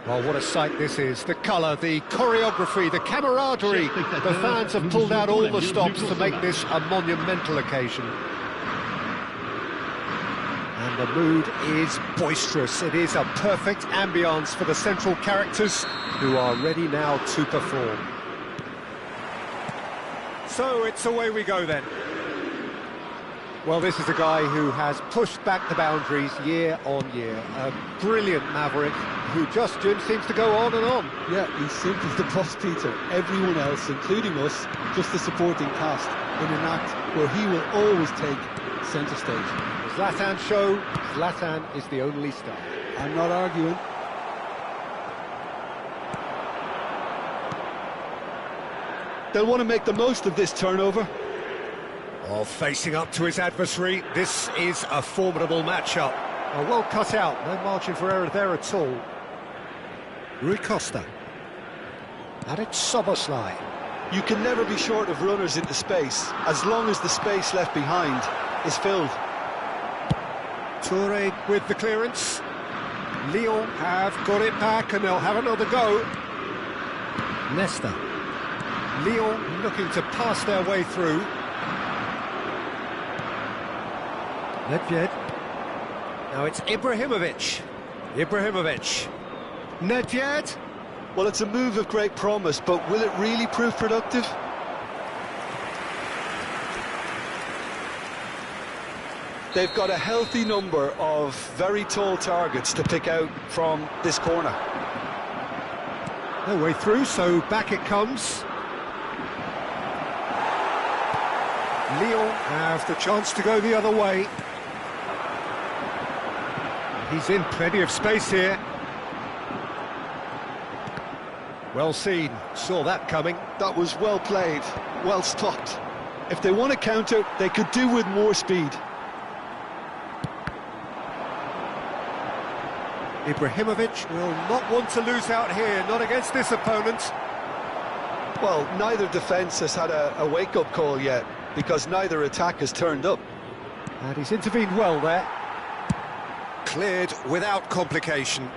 Well, what a sight this is. The colour, the choreography, the camaraderie. The fans have pulled out all the stops to make this a monumental occasion. And the mood is boisterous. It is a perfect ambience for the central characters who are ready now to perform. So it's away we go then. Well, this is a guy who has pushed back the boundaries year on year. A brilliant maverick who just, Jim, seems to go on and on. Yeah, he's simply the boss, Peter. Everyone else, including us, just the supporting cast in an act where he will always take centre stage. The Zlatan show, Zlatan is the only star. I'm not arguing. They'll want to make the most of this turnover. Oh, facing up to his adversary, this is a formidable matchup. Oh, well cut out, no margin for error there at all. Rui Costa. And it's Soboslai. You can never be short of runners into space, as long as the space left behind is filled. Toure with the clearance. Lyon have got it back and they'll have another go. Nesta. Lyon looking to pass their way through. Nedved. Now it's Ibrahimovic. Nedved. Well, it's a move of great promise, but will it really prove productive? They've got a healthy number of very tall targets to pick out from this corner. No way through, so back it comes. Lyon have the chance to go the other way. He's in plenty of space here. Well seen, saw that coming. That was well played, well stopped. If they want to counter, they could do with more speed. Ibrahimovic will not want to lose out here, not against this opponent. Well, neither defence has had a wake-up call yet, because neither attack has turned up. And he's intervened well there. Cleared without complication.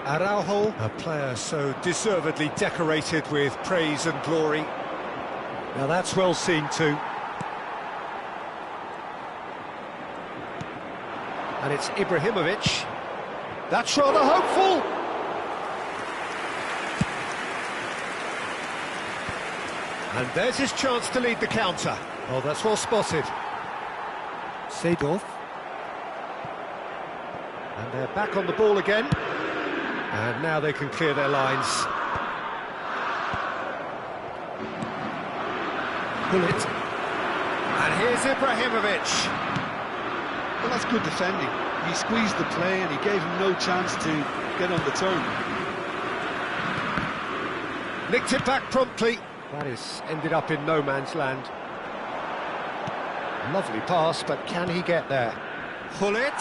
Araujo, a player so deservedly decorated with praise and glory. Now that's well seen too. And it's Ibrahimovic. That's rather hopeful. And there's his chance to lead the counter. Oh, that's well spotted. Seedorf. And they're back on the ball again. And now they can clear their lines. Bullet. And here's Ibrahimovic. Well, that's good defending. He squeezed the play and he gave him no chance to get on the turn. Nicked it back promptly. That is ended up in no man's land. Lovely pass, but can he get there? Bullet.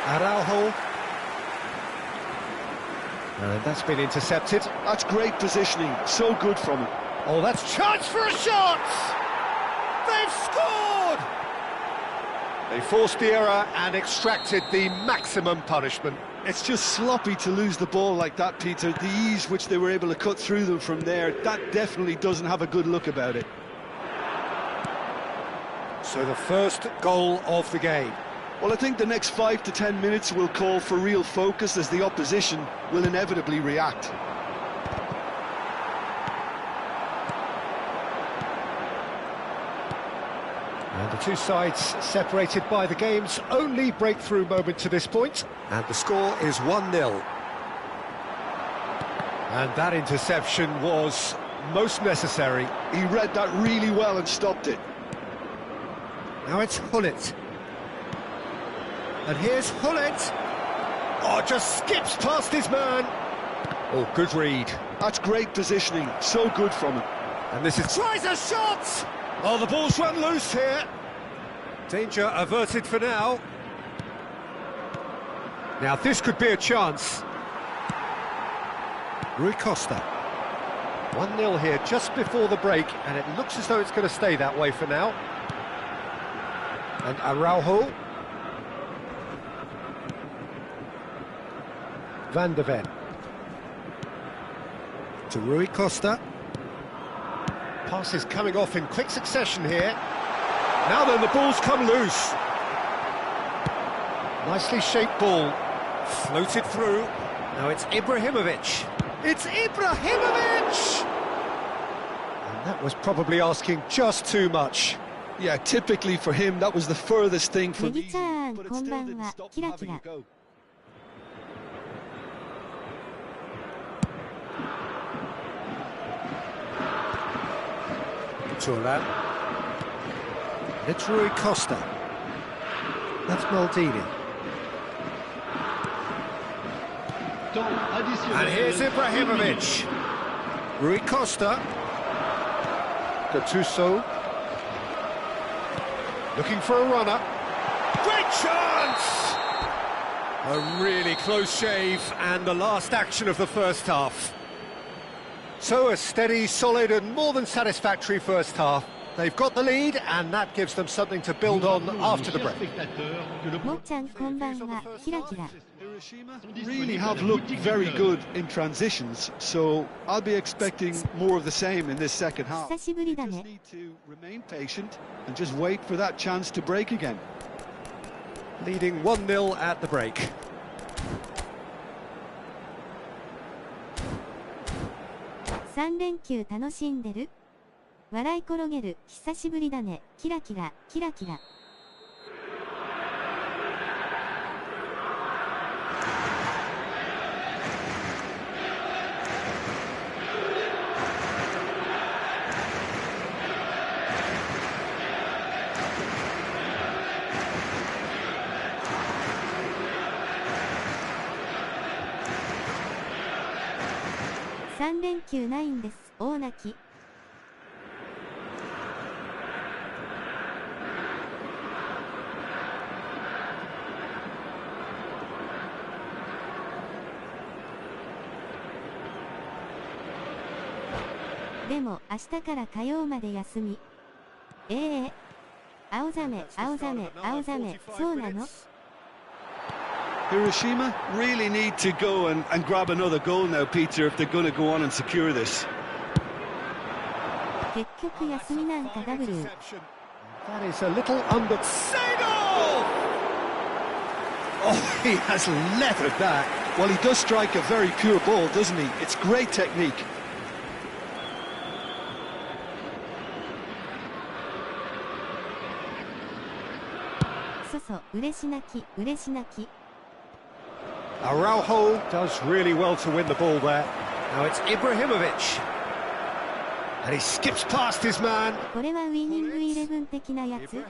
Araujo. And that's been intercepted. That's great positioning, so good from him. Oh, that's chance for a shot! They've scored! They forced the error and extracted the maximum punishment. It's just sloppy to lose the ball like that, Peter. The ease which they were able to cut through them from there, that definitely doesn't have a good look about it. So the first goal of the game. Well, I think the next 5 to 10 minutes will call for real focus as the opposition will inevitably react. And the two sides separated by the game's only breakthrough moment to this point. And the score is 1-0. And that interception was most necessary. He read that really well and stopped it. Now it's Hullet. And here's Hullet. Oh, just skips past his man. Oh, good read. That's great positioning, so good from him. And this is... Tries a shot! Oh, the ball's run loose here. Danger averted for now. Now this could be a chance. Rui Costa. 1-0 here just before the break, and it looks as though it's going to stay that way for now. And Araujo. Van de Ven. To Rui Costa. Passes coming off in quick succession here. Now then, the ball's come loose. Nicely shaped ball. Floated through. Now it's Ibrahimovic. It's Ibrahimovic! And that was probably asking just too much. Yeah, typically for him, that was the furthest thing from easy, ネギちゃん、 but it こん still ばん didn't は。 stop キ him ラキ having ラ a。go. Turan. It's Rui Costa. That's Maldini. And here's Ibrahimovic. Rui Costa. Gattuso. Looking for a runner. Great chance! A really close shave, and the last action of the first half. So a steady, solid and more than satisfactory first half. They've got the lead, and that gives them something to build on after the break. もっちゃん、こんばんは。キラキラ。 Really have looked very good in transitions, so I'll be expecting more of the same in this second half. 久しぶりだ Just ね。 need to remain patient and just wait for that chance to break again. Leading 1-0 at the break. 3連休楽しんでる？笑い転げる、久しぶりだね。キラキラ、キラキラ。3連休ないんです。大泣き。でも明日から火曜まで休み。青ざめ、青ざめ、青ざめ、そうなの？ Hiroshima really need to go and grab another goal now, Peter, if they're going to go on and secure this. 結局休みなんか W。 That is a little under... Seagull! Oh, he has leathered that. Well, he does strike a very pure ball, doesn't he? It's great technique. そうそう、嬉し泣き、嬉し泣き。 Araujo does really well to win the ball there. Now it's Ibrahimovic. And he skips past his man. これはウイニングイレブン的なやつ？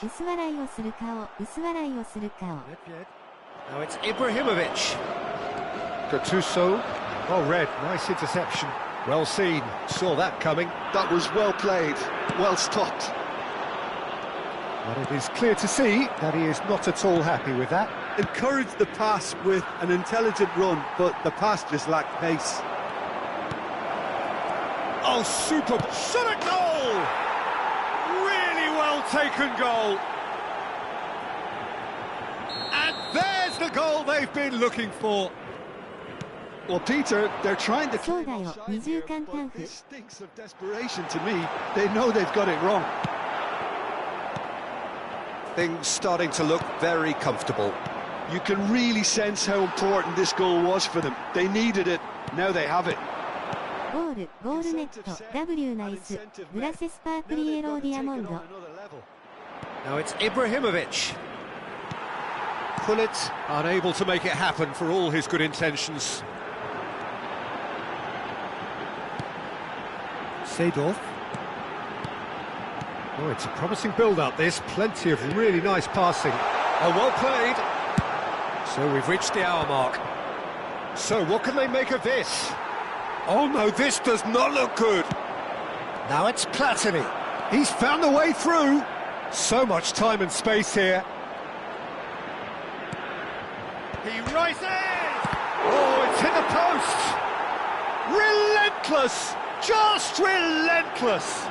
薄笑いをする顔、薄笑いをする顔。 Now it's Ibrahimovic. Gattuso. Oh, Red, nice interception. Well seen. Saw that coming. That was well played, well stopped. But it is clear to see that he is not at all happy with that. Encouraged the pass with an intelligent run, but the pass just lacked pace. Oh, super! Shot a goal! Really well taken goal. And there's the goal they've been looking for. Well, Peter, they're trying to そうだよ、二重間タン but フ。 this stinks of desperation to me. They know they've got it wrong. Things starting to look very comfortable. You can really sense how important this goal was for them. They needed it. Now they have it. ゴール、ゴールネット、W ナイス、グラセスパークリエローディアモンド。 Now it's Ibrahimovic. Pullet unable to make it happen for all his good intentions. Seedorf. Oh, it's a promising build-up, this. Plenty of really nice passing. Oh, well played. So we've reached the hour mark. So what can they make of this? Oh no, this does not look good. Now it's Platini. He's found the way through. So much time and space here. He rises! Oh, it's hit the post! Relentless! Just relentless!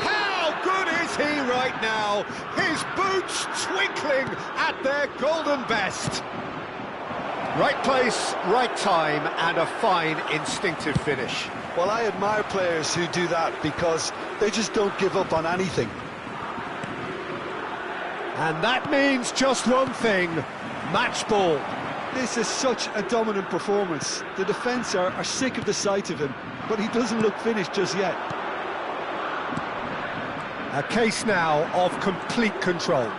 How good is is he right now? His boots twinkling at their golden best. Right place, right time, and a fine instinctive finish. Well, I admire players who do that because they just don't give up on anything. And that means just one thing, match ball. This is such a dominant performance. The defence are sick of the sight of him, but he doesn't look finished just yet. A case now of complete control.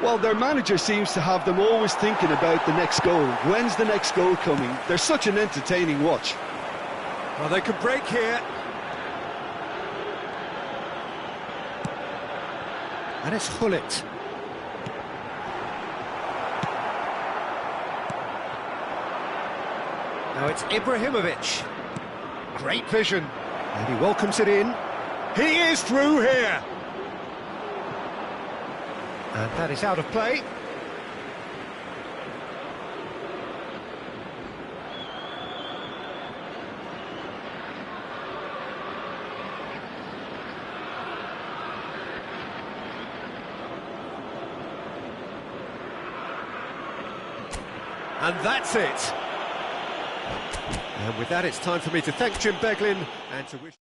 Well, their manager seems to have them always thinking about the next goal. When's the next goal coming? They're such an entertaining watch. Well, they could break here. And it's Hullet. Now it's Ibrahimovic. Great vision. And he welcomes it in. He is through here. And that is out of play. And that's it. And with that, it's time for me to thank Jim Beglin and to wish...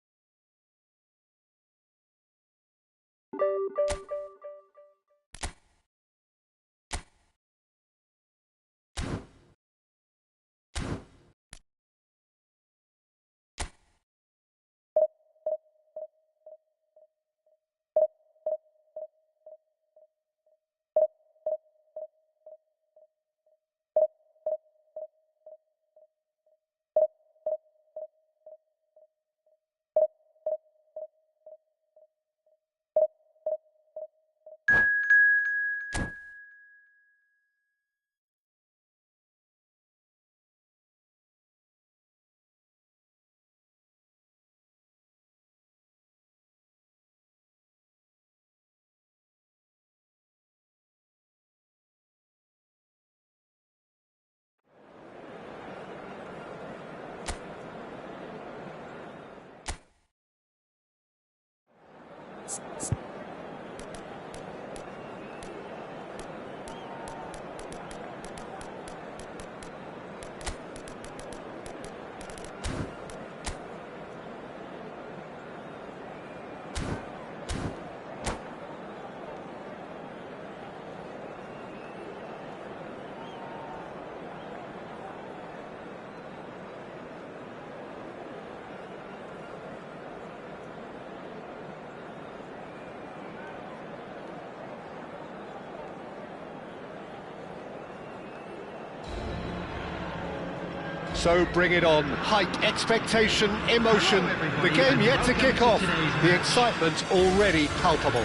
So bring it on. Hype, expectation, emotion. The game yet to kick off. The excitement already palpable.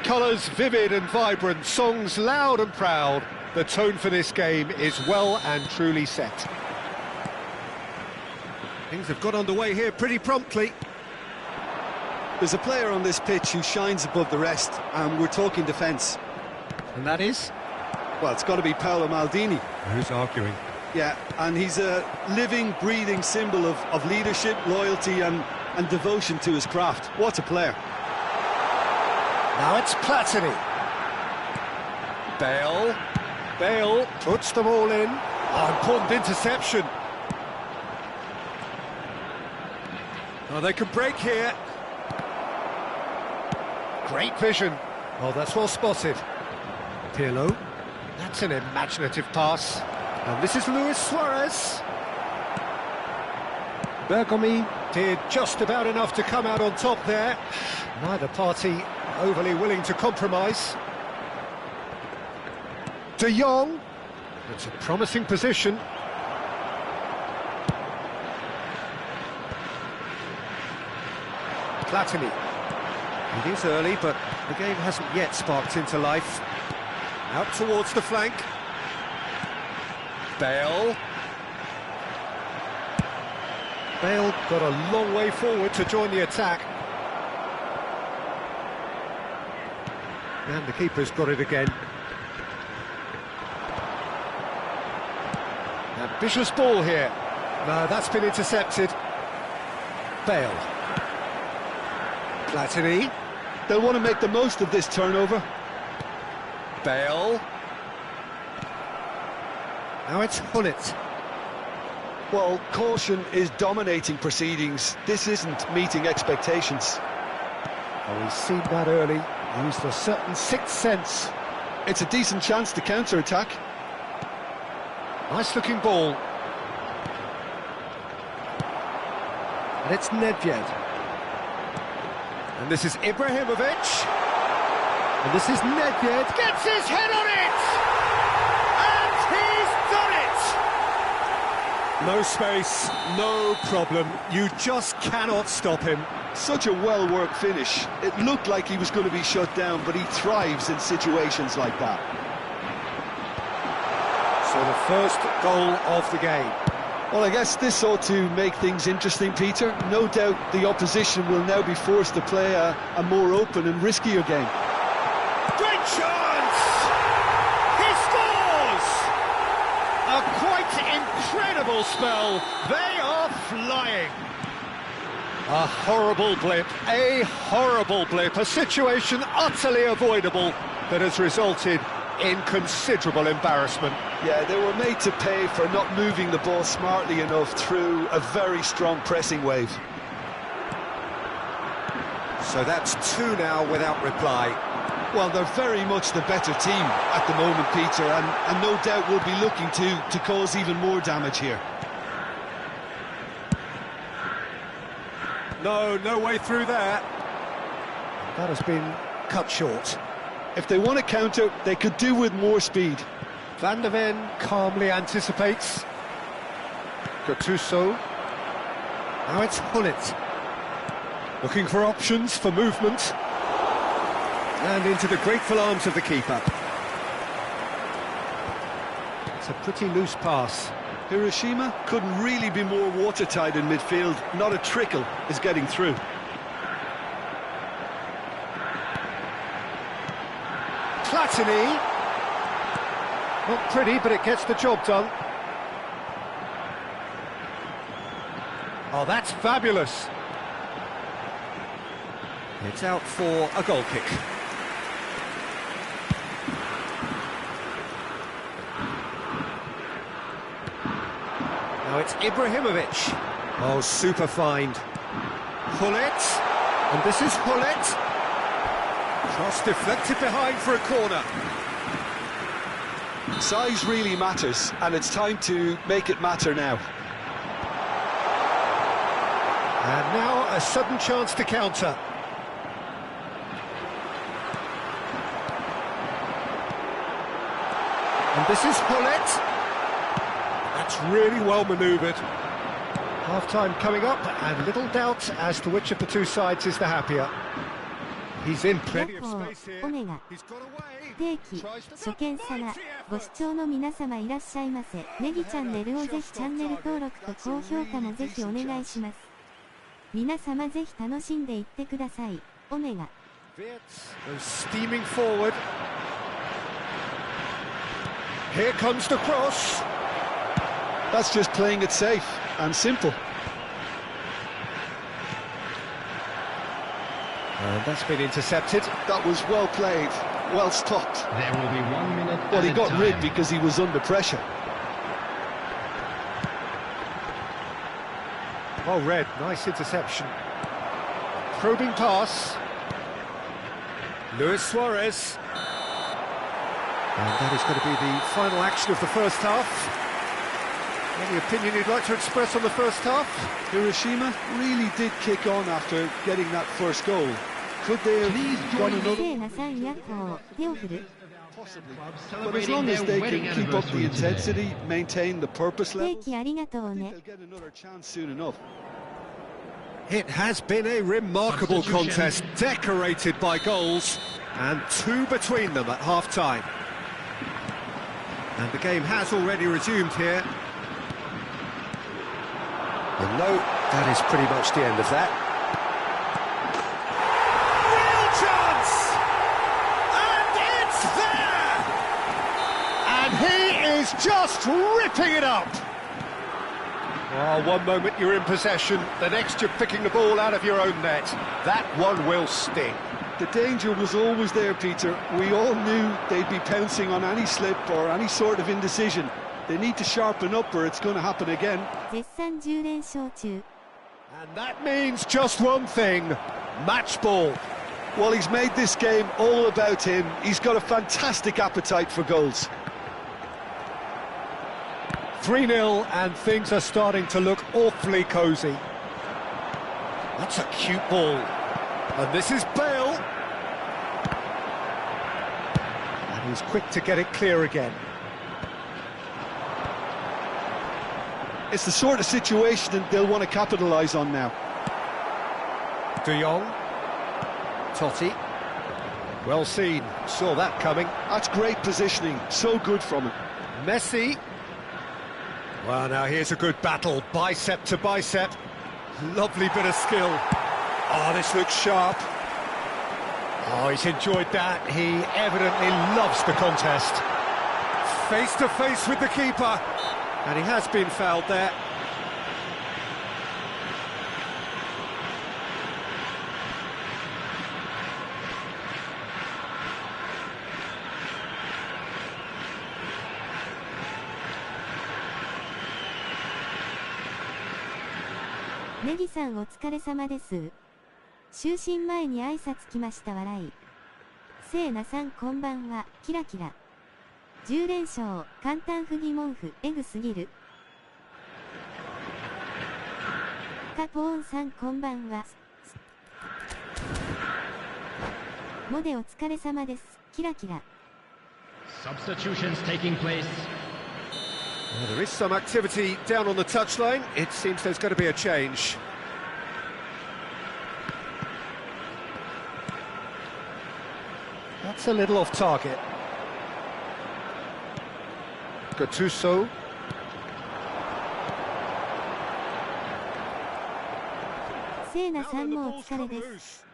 Colours vivid and vibrant, songs loud and proud. The tone for this game is well and truly set. Things have got underway here pretty promptly. There's a player on this pitch who shines above the rest, and we're talking defence. And that is? Well, it's got to be Paolo Maldini. Who's arguing? Yeah, and he's a living, breathing symbol of leadership, loyalty and devotion to his craft. What a player. Now it's Platini. Bale puts them all in. Oh, important interception. Oh, they can break here. Great vision. Oh, that's well spotted. Pirlo. That's an imaginative pass. And this is Luis Suarez. Bergomi did just about enough to come out on top there. Neither party overly willing to compromise. De Jong. It's a promising position. Platini. It is early, but the game hasn't yet sparked into life. Out towards the flank. Bale got a long way forward to join the attack. And the keeper's got it again. Ambitious ball here. No, that's been intercepted. Bale. Platini. They'll want to make the most of this turnover. Bale. Now it's Hullet. Well, caution is dominating proceedings. This isn't meeting expectations. Oh, he's seen that early. Used a certain sixth sense. It's a decent chance to counter-attack. Nice-looking ball. And it's Nedved. And this is Ibrahimovic. And this is Nedved. Gets his head on it! And he's done it! No space, no problem. You just cannot stop him. Such a well-worked finish. It looked like he was going to be shut down, but he thrives in situations like that. So the first goal of the game. Well, I guess this ought to make things interesting, Peter. No doubt the opposition will now be forced to play a more open and riskier game. Great chance! He scores! A quite incredible spell. They are flying. A horrible blip, a situation utterly avoidable that has resulted in considerable embarrassment. Yeah, they were made to pay for not moving the ball smartly enough through a very strong pressing wave. So that's two now without reply. Well, they're very much the better team at the moment, Peter, and no doubt will be looking to cause even more damage here. No way through there. That has been cut short. If they want to counter, they could do with more speed. Van der Ven calmly anticipates. Gattuso. Now it's Hullet. Looking for options for movement. And into the grateful arms of the keeper. It's a pretty loose pass. Hiroshima couldn't really be more watertight in midfield. Not a trickle is getting through. Platini. Not pretty, but it gets the job done. Oh, that's fabulous. It's out for a goal kick. Now it's Ibrahimovic. Oh, super find. Hullet. And this is Hullet. Cross deflected behind for a corner. Size really matters, and it's time to make it matter now. And now a sudden chance to counter. And this is Hullet. That's really well manoeuvred. Half-time coming up, and little doubt as to which of the two sides is the happier. He's in plenty of space here. He's got away. 定期、初見様、ご視聴の皆様いらっしゃいませ。ネギチャンネルをぜひチャンネル登録と高評価もぜひお願いします。皆様ぜひ楽しんでいってください。オメガ。Steaming forward. Here comes the cross. That's just playing it safe and simple. And that's been intercepted. That was well played, well stopped. There will be 1 minute. Well, he got rid because he was under pressure. Well read, nice interception. Probing pass. Luis Suarez. And that is going to be the final action of the first half. Any opinion you'd like to express on the first half? Hiroshima really did kick on after getting that first goal. Could they have gone another? But as long as they can keep up the intensity, maintain the purpose level, they'll get another chance soon enough. It has been a remarkable contest, decorated by goals, and two between them at half-time. And the game has already resumed here. And no, that is pretty much the end of that. Real chance! And it's there! And he is just ripping it up! Oh, one moment you're in possession, the next you're picking the ball out of your own net. That one will sting. The danger was always there, Peter. We all knew they'd be pouncing on any slip or any sort of indecision. They need to sharpen up or it's going to happen again. 絶賛10連勝中。 And that means just one thing, match ball. Well, he's made this game all about him. He's got a fantastic appetite for goals. 3-0 and things are starting to look awfully cosy. That's a cute ball. And this is Bale. And he's quick to get it clear again. It's the sort of situation that they'll want to capitalise on now. De Jong. Totti. Well seen, saw that coming. That's great positioning, so good from him. Messi. Well, now here's a good battle, bicep to bicep. Lovely bit of skill. Oh, this looks sharp. Oh, he's enjoyed that. He evidently loves the contest. Face to face with the keeper. And he has been fouled there.ネギさんお疲れ様です。就寝前に挨拶来ました笑い。せいなさんこんばんは、キラキラ。10連勝、簡単不疑問符、エグすぎる。カポーンさんこんばんは。モデお疲れ様です、キラキラ。Substitutions taking place. Well, there is some activity down on the touchline. It seems there's going to be a change. That's a little off target. Gattuso.せいなさんもお疲れです。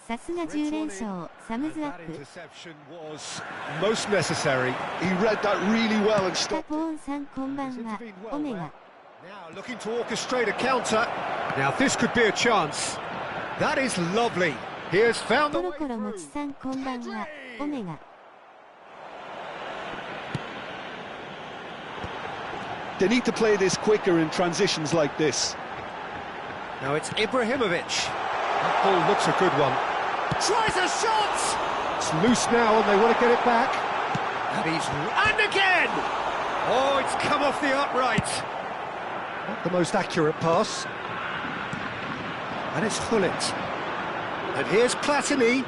さすが10連勝、サムズアップ。 Most necessary. He read that really well and カ stopped. ポーンさんこんばんは、オメガ。 Now looking to orchestrate a counter. Now this could be a chance. That is lovely. He has found コ the ロ way コロもち through. さんこんばんは、オメガ。 They need to play this quicker in transitions like this. Now it's Ibrahimovic. That ball looks a good one. Tries a shot! It's loose now and they want to get it back. And again! Oh, it's come off the upright. Not the most accurate pass. And it's Hullet. And here's Platini.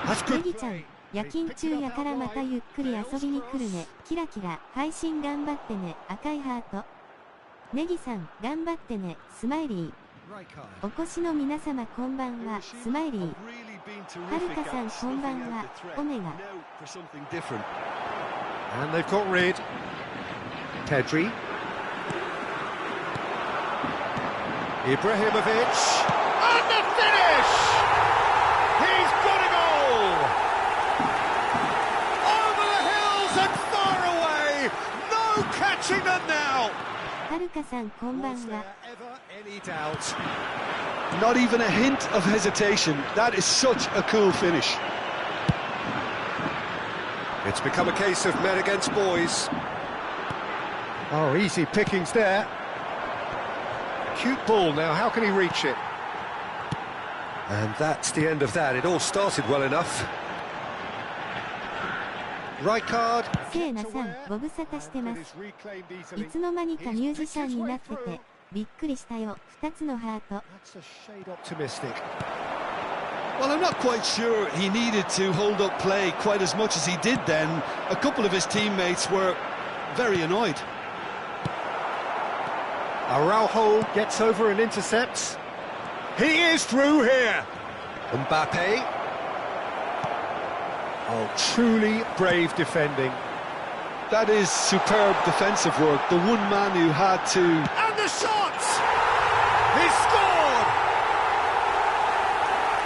That's ネ good ギちゃん、 play. 夜勤中やからまたゆっくり遊びに来るね。キラキラ、配信頑張ってね。赤いハート。ネギさん、頑張ってね。スマイリー。お越しの皆様こんばんは。スマイリー。はるかさんこんばんは。オメガ。 And they've got rid. Pedri. Ibrahimovic. And the finish! He's got a goal! Over the hills and far away! No catching them now! はるかさんこんばん Was は。 there ever any doubt? Not even a hint of hesitation. That is such a cool finish. It's become a case of men against boys. Oh, easy pickings there. Cute ball now, how can he reach it? And that's the end of that. It all started well enough. Right card. せいなさん、ご無沙汰してます。いつの間にかミュージシャンになってて、びっくりしたよ。2つのハート。That's a shade optimistic. Well, I'm not quite sure he needed to hold up play quite as much as he did then. A couple of his teammates were very annoyed. Araujo gets over and intercepts. He is through here. Mbappe. Oh, truly brave defending. That is superb defensive work. The one man who had to... And the shot! He scored!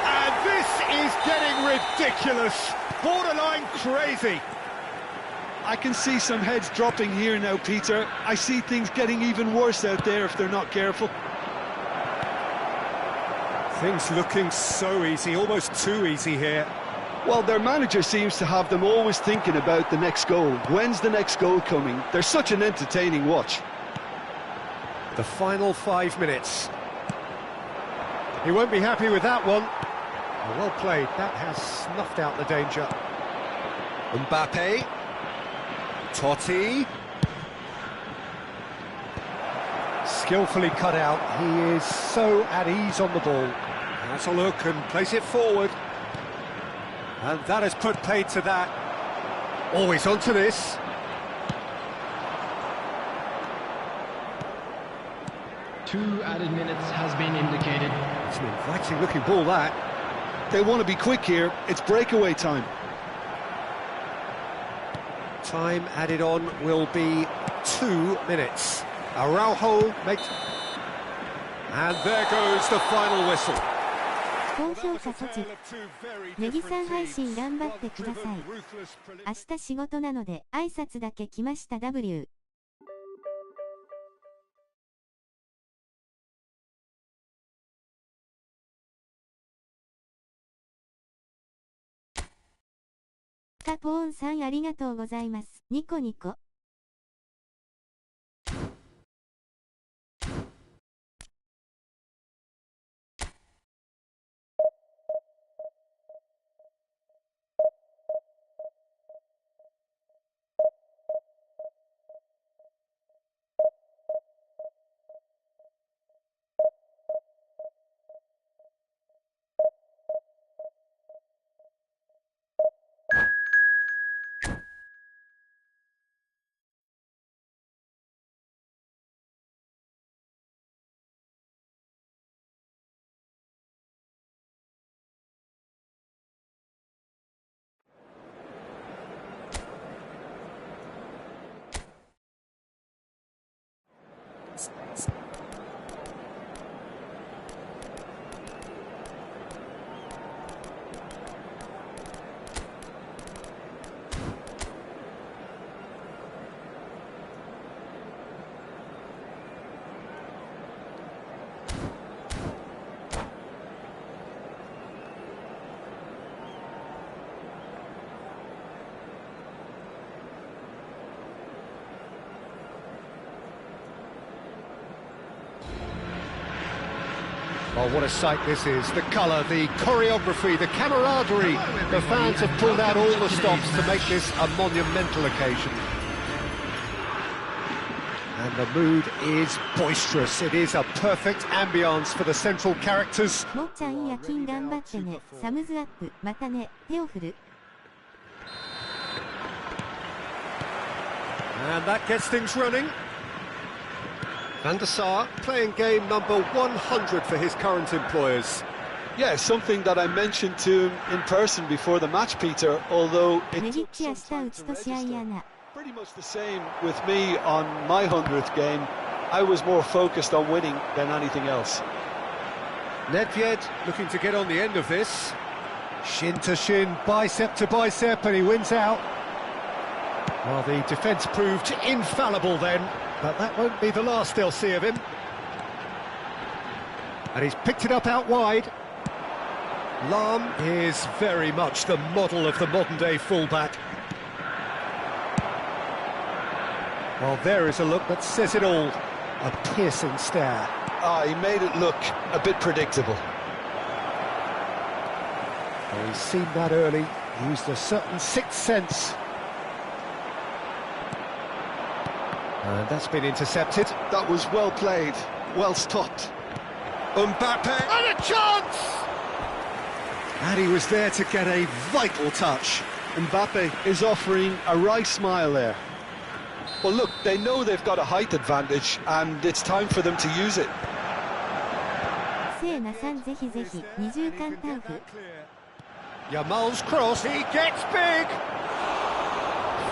And this is getting ridiculous. Borderline crazy. I can see some heads dropping here now, Peter. I see things getting even worse out there if they're not careful. Things looking so easy, almost too easy here. Well, their manager seems to have them always thinking about the next goal. When's the next goal coming? They're such an entertaining watch. The final 5 minutes. He won't be happy with that one. Well played, that has snuffed out the danger. Mbappe. Totti. Skillfully cut out, he is so at ease on the ball. Has a look and plays it forward. And that has put paid to that. Always onto this. Two added minutes has been indicated. It's an inviting looking ball, that. They want to be quick here. It's breakaway time. Time added on will be 2 minutes. Araujo makes... And there goes the final whistle. 高評価措置。ネギさん配信頑張ってください。明日仕事なので挨拶だけ来ました W。カポーンさんありがとうございます。ニコニコ。Oh, what a sight this is. The colour, the choreography, the camaraderie. The fans have pulled out all the stops to make this a monumental occasion. And the mood is boisterous. It is a perfect ambience for the central characters. もっちゃん夜勤頑張ってね。サムズアップ。またね。手を振る。And that gets things running. Van der Sar playing game number 100 for his current employers. Yeah, something that I mentioned to him in person before the match, Peter, although it ネギッチ明日打ちと試合やな。 pretty much the same with me on my 100th game. I was more focused on winning than anything else. Nedved looking to get on the end of this. Shin to shin, bicep to bicep, and he wins out. Well, the defence proved infallible then, but that won't be the last they'll see of him. And he's picked it up out wide. Lahm is very much the model of the modern-day fullback. Well, there is a look that says it all. A piercing stare. Ah, he made it look a bit predictable. Well, he's seen that early, used a certain sixth sense. And that's been intercepted. That was well played, well stopped. Mbappe, and a chance! And he was there to get a vital touch. Mbappe is offering a right smile there. Well, look, they know they've got a height advantage, and it's time for them to use it. せーなさんぜひぜひ、二重間タンフ。 Yamal's cross, he gets big!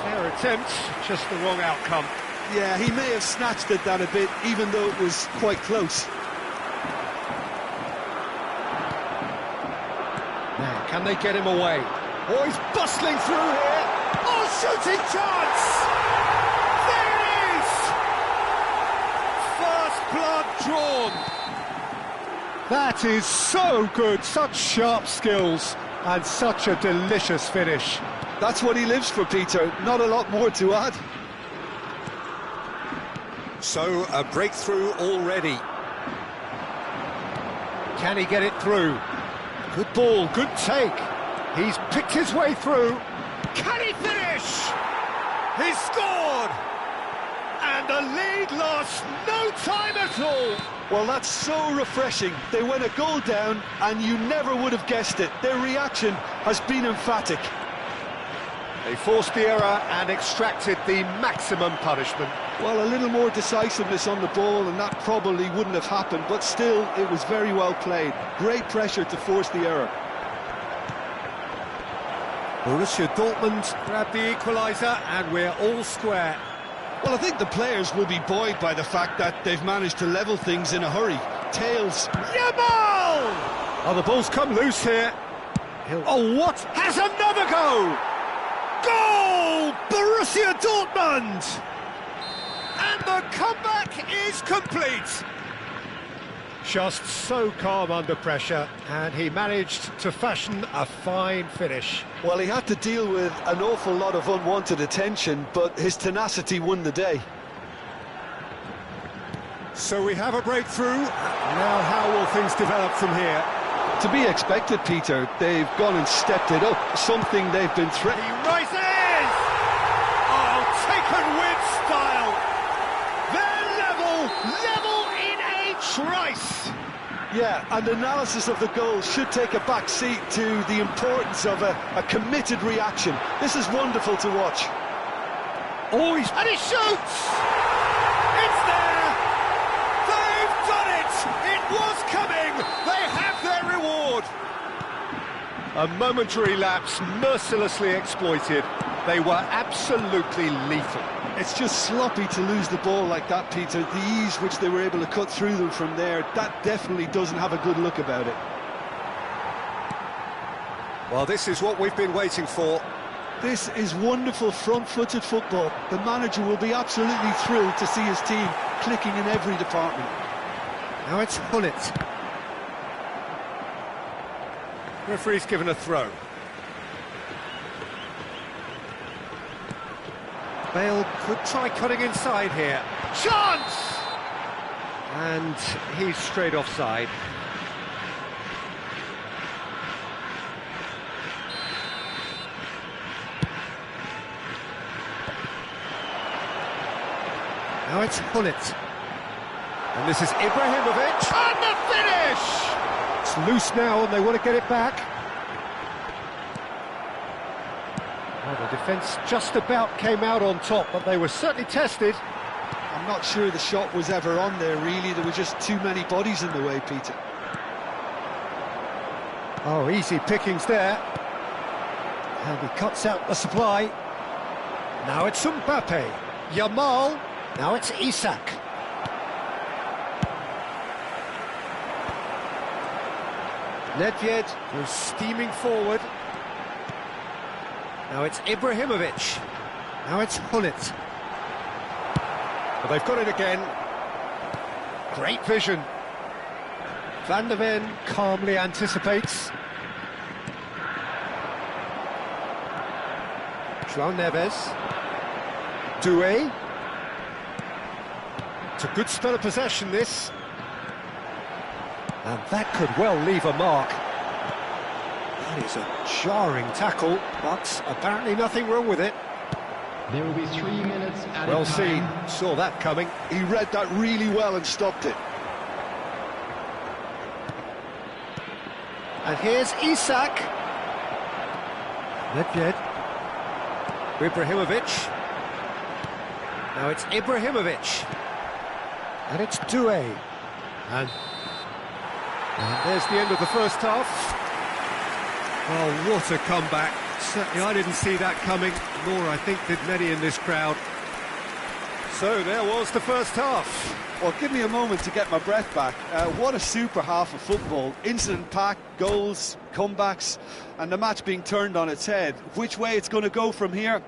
Fair attempt, just the wrong outcome. Yeah, he may have snatched at that a bit, even though it was quite close. Now, can they get him away? Oh, he's bustling through here! Oh, shooting chance! There it is! First blood drawn. That is so good, such sharp skills and such a delicious finish. That's what he lives for, Peter. Not a lot more to add. So, a breakthrough already. Can he get it through? Good ball, good take. He's picked his way through. Can he finish? He scored! And the lead lost no time at all. Well, that's so refreshing. They went a goal down and you never would have guessed it. Their reaction has been emphatic. They forced the error and extracted the maximum punishment. Well, a little more decisiveness on the ball and that probably wouldn't have happened, but still, it was very well played. Great pressure to force the error. Borussia Dortmund grabbed the equaliser and we're all square. Well, I think the players will be buoyed by the fact that they've managed to level things in a hurry. Tails. Yamal! Oh, the ball's come loose here. Oh, what? Has another go! Goal! Borussia Dortmund! And the comeback is complete. Just so calm under pressure, and he managed to fashion a fine finish. Well, he had to deal with an awful lot of unwanted attention, but his tenacity won the day. So we have a breakthrough. Now how will things develop from here? To be expected, Peter. They've gone and stepped it up, something they've been threatening. He rises! Oh, taken with style. They're level in a trice. Yeah, and analysis of the goal should take a back seat to the importance of a committed reaction. This is wonderful to watch. Oh, and he shoots! It's there! They've done it! It was coming! They have their reward! A momentary lapse mercilessly exploited. They were absolutely lethal. It's just sloppy to lose the ball like that, Peter. The ease which they were able to cut through them from there, that definitely doesn't have a good look about it. Well, this is what we've been waiting for. This is wonderful front-footed football. The manager will be absolutely thrilled to see his team clicking in every department. Now it's Hullet. Referee's given a throw. Bale could try cutting inside here. Chance! And he's straight offside. Now it's Hullet. And this is Ibrahimovic. And the finish! It's loose now and they want to get it back. Well, the defence just about came out on top, but they were certainly tested. I'm not sure the shot was ever on there, really. There were just too many bodies in the way, Peter. Oh, easy pickings there. And he cuts out the supply. Now it's Mbappe. Yamal. Now it's Isak. Nedved was steaming forward. Now it's Ibrahimovic. Now it's Hullet. But they've got it again. Great vision. Van der Ven calmly anticipates. João Neves. Doué. It's a good spell of possession, this. And that could well leave a mark. That is a jarring tackle, but apparently nothing wrong with it. There will be 3 minutes at Well a time. seen, saw that coming. He read that really well and stopped it. And here's Isak. Nedved. Ibrahimovic. Now it's Ibrahimovic. And it's Doué. And there's the end of the first half. Oh, what a comeback. Certainly I didn't see that coming, nor I think did many in this crowd. So there was the first half. Well, give me a moment to get my breath back. What a super half of football. Incident-packed, goals, comebacks, and the match being turned on its head. Which way it's going to go from here,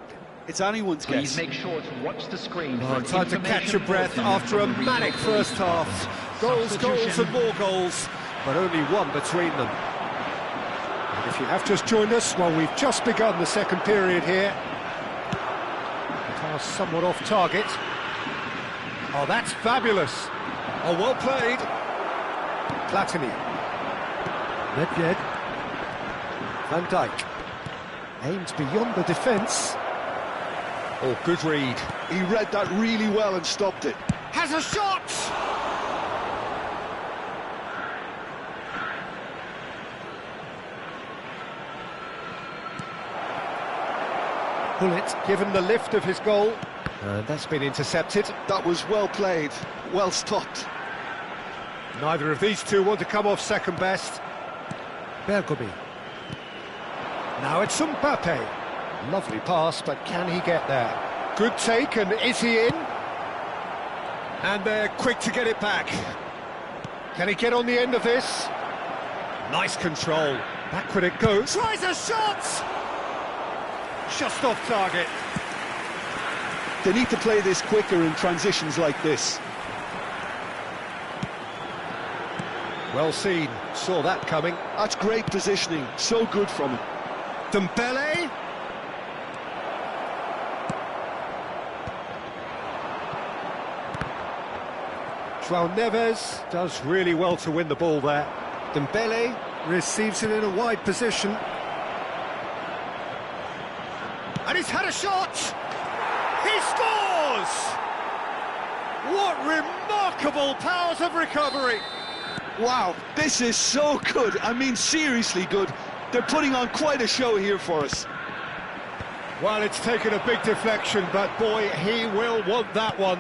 it's anyone's Please guess. make sure to watch the screen. Oh, time to catch your breath after a manic first half. Goals, goals and more goals, but only one between them. And if you have just joined us, well, we've just begun the second period here. The pass somewhat off target. Oh, that's fabulous. Oh, well played. Platini. Nedved. Van Dijk. Aims beyond the defence. Oh, good read. He read that really well and stopped it. Has a shot! Bullet given the lift of his goal. That's been intercepted. That was well played, well stopped. Neither of these two want to come off second best. Bergomi. Now it's Mbappe. Lovely pass, but can he get there? Good take, and is he in? And they're quick to get it back. Can he get on the end of this? Nice control. Backward it goes. Tries a shot! Just off target. They need to play this quicker in transitions like this. Well seen. Saw that coming. That's great positioning. So good from him. Dembele. João Neves does really well to win the ball there. Dembele receives it in a wide position. And he's had a shot! He scores! What remarkable powers of recovery! Wow, this is so good. I mean, seriously good. They're putting on quite a show here for us. Well, it's taken a big deflection, but boy, he will want that one.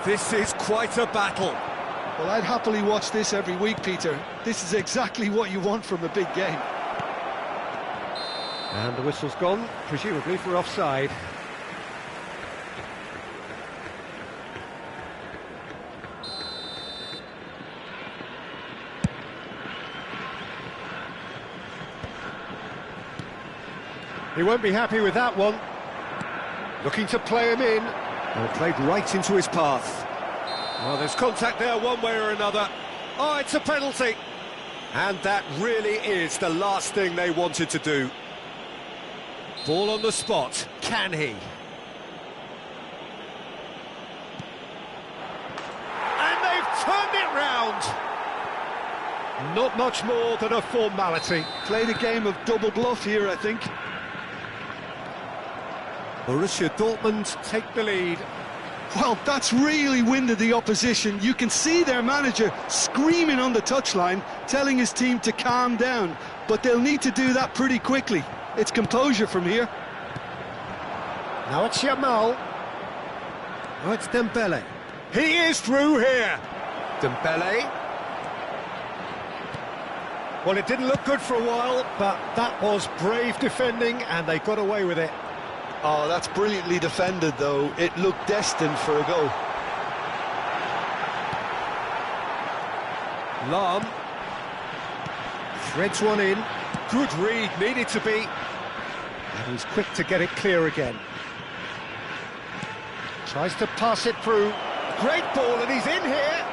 This is quite a battle. Well, I'd happily watch this every week, Peter. This is exactly what you want from a big game. And the whistle's gone, presumably for offside. He won't be happy with that one. Looking to play him in. And played right into his path. Well, there's contact there one way or another. Oh, it's a penalty. And that really is the last thing they wanted to do. Ball on the spot. Can he? And they've turned it round. Not much more than a formality. Played a game of double bluff here, I think. Borussia Dortmund take the lead. Well, that's really winded the opposition. You can see their manager screaming on the touchline, telling his team to calm down. But they'll need to do that pretty quickly. It's composure from here. Now it's Yamal. Now it's Dembele. He is through here. Dembele. Well, it didn't look good for a while, but that was brave defending, and they got away with it. Oh, that's brilliantly defended, though. It looked destined for a goal. Lahm threads one in. Good read, needed to be. And he's quick to get it clear again. Tries to pass it through. Great ball, and he's in here.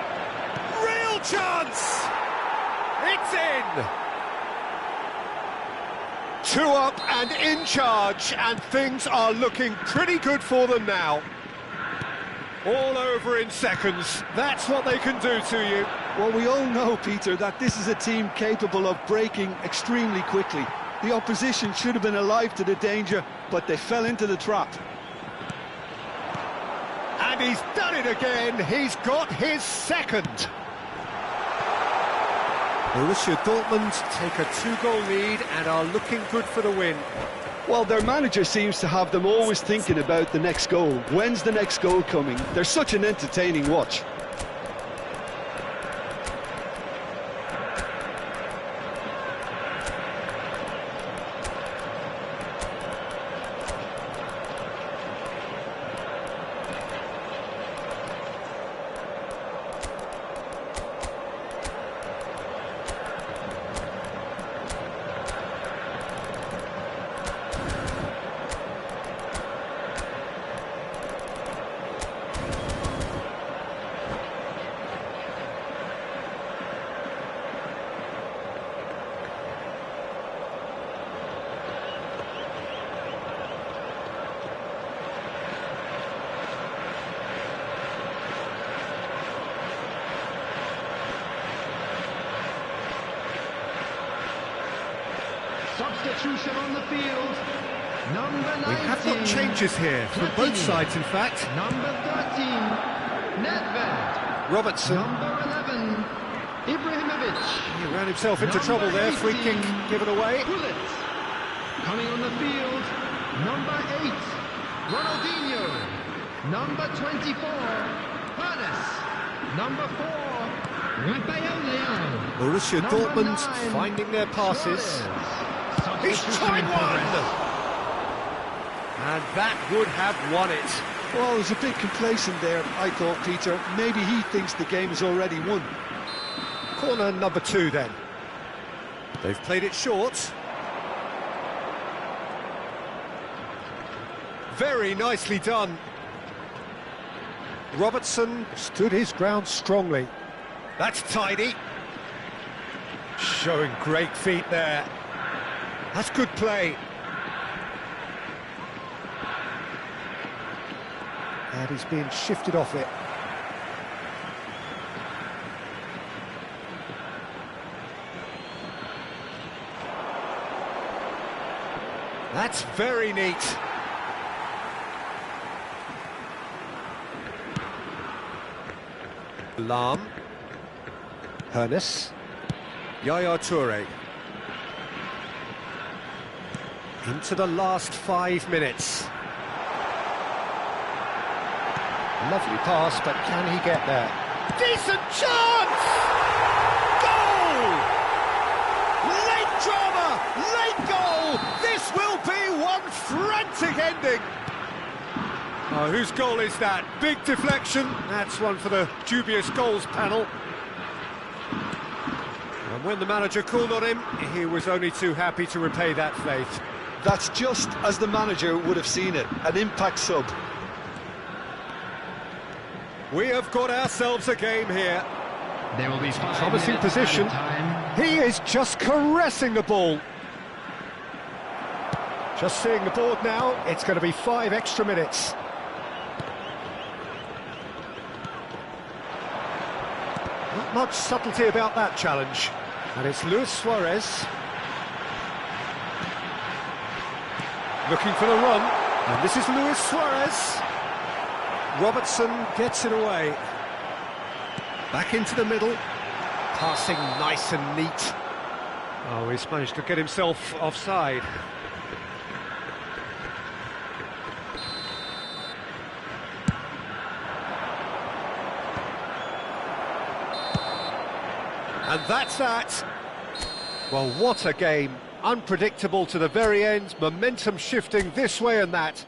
Real chance! It's in! 2 up and in charge, and things are looking pretty good for them now. All over in seconds. That's what they can do to you. Well, we all know, Peter, that this is a team capable of breaking extremely quickly. The opposition should have been alive to the danger, but they fell into the trap. And he's done it again. He's got his second. Borussia Dortmund take a 2-goal lead and are looking good for the win. Well, their manager seems to have them always thinking about the next goal. When's the next goal coming? They're such an entertaining watch. Substitution on the field. Number 19. We have got changes here from both sides, in fact. Number 13, Nedved. Robertson. Number 11, Ibrahimovic. He ran himself into trouble there. Free kick given away. Bullet. Coming on the field, number 8, Ronaldinho. Number 24, Hannes. Number 4, Rafael Leão. Borussia Number Dortmund 9, finding their passes. Suarez. He's tried one! And that would have won it. Well, there's a bit complacent there, I thought, Peter. Maybe he thinks the game is already won. Corner number 2 then. They've played it short. Very nicely done. Robertson stood his ground strongly. That's tidy. Showing great feet there. That's good play. And he's being shifted off it. That's very neat. Lahm. Hernes. Yaya Toure. Into the last 5 minutes. Lovely pass, but can he get there? Decent chance! Goal! Late drama, late goal! This will be one frantic ending! Oh, whose goal is that? Big deflection. That's one for the dubious goals panel. And when the manager called on him, he was only too happy to repay that faith. That's just as the manager would have seen it, an impact sub. We have got ourselves a game here. There will be 5 Promising minutes position. added time. He is just caressing the ball. Just seeing the board now, it's going to be 5 extra minutes. Not much subtlety about that challenge. And it's Luis Suarez. Looking for the run. And this is Luis Suarez. Robertson gets it away. Back into the middle. Passing nice and neat. Oh, he's managed to get himself offside. And that's that. Well, what a game. Unpredictable to the very end. Momentum shifting this way and that.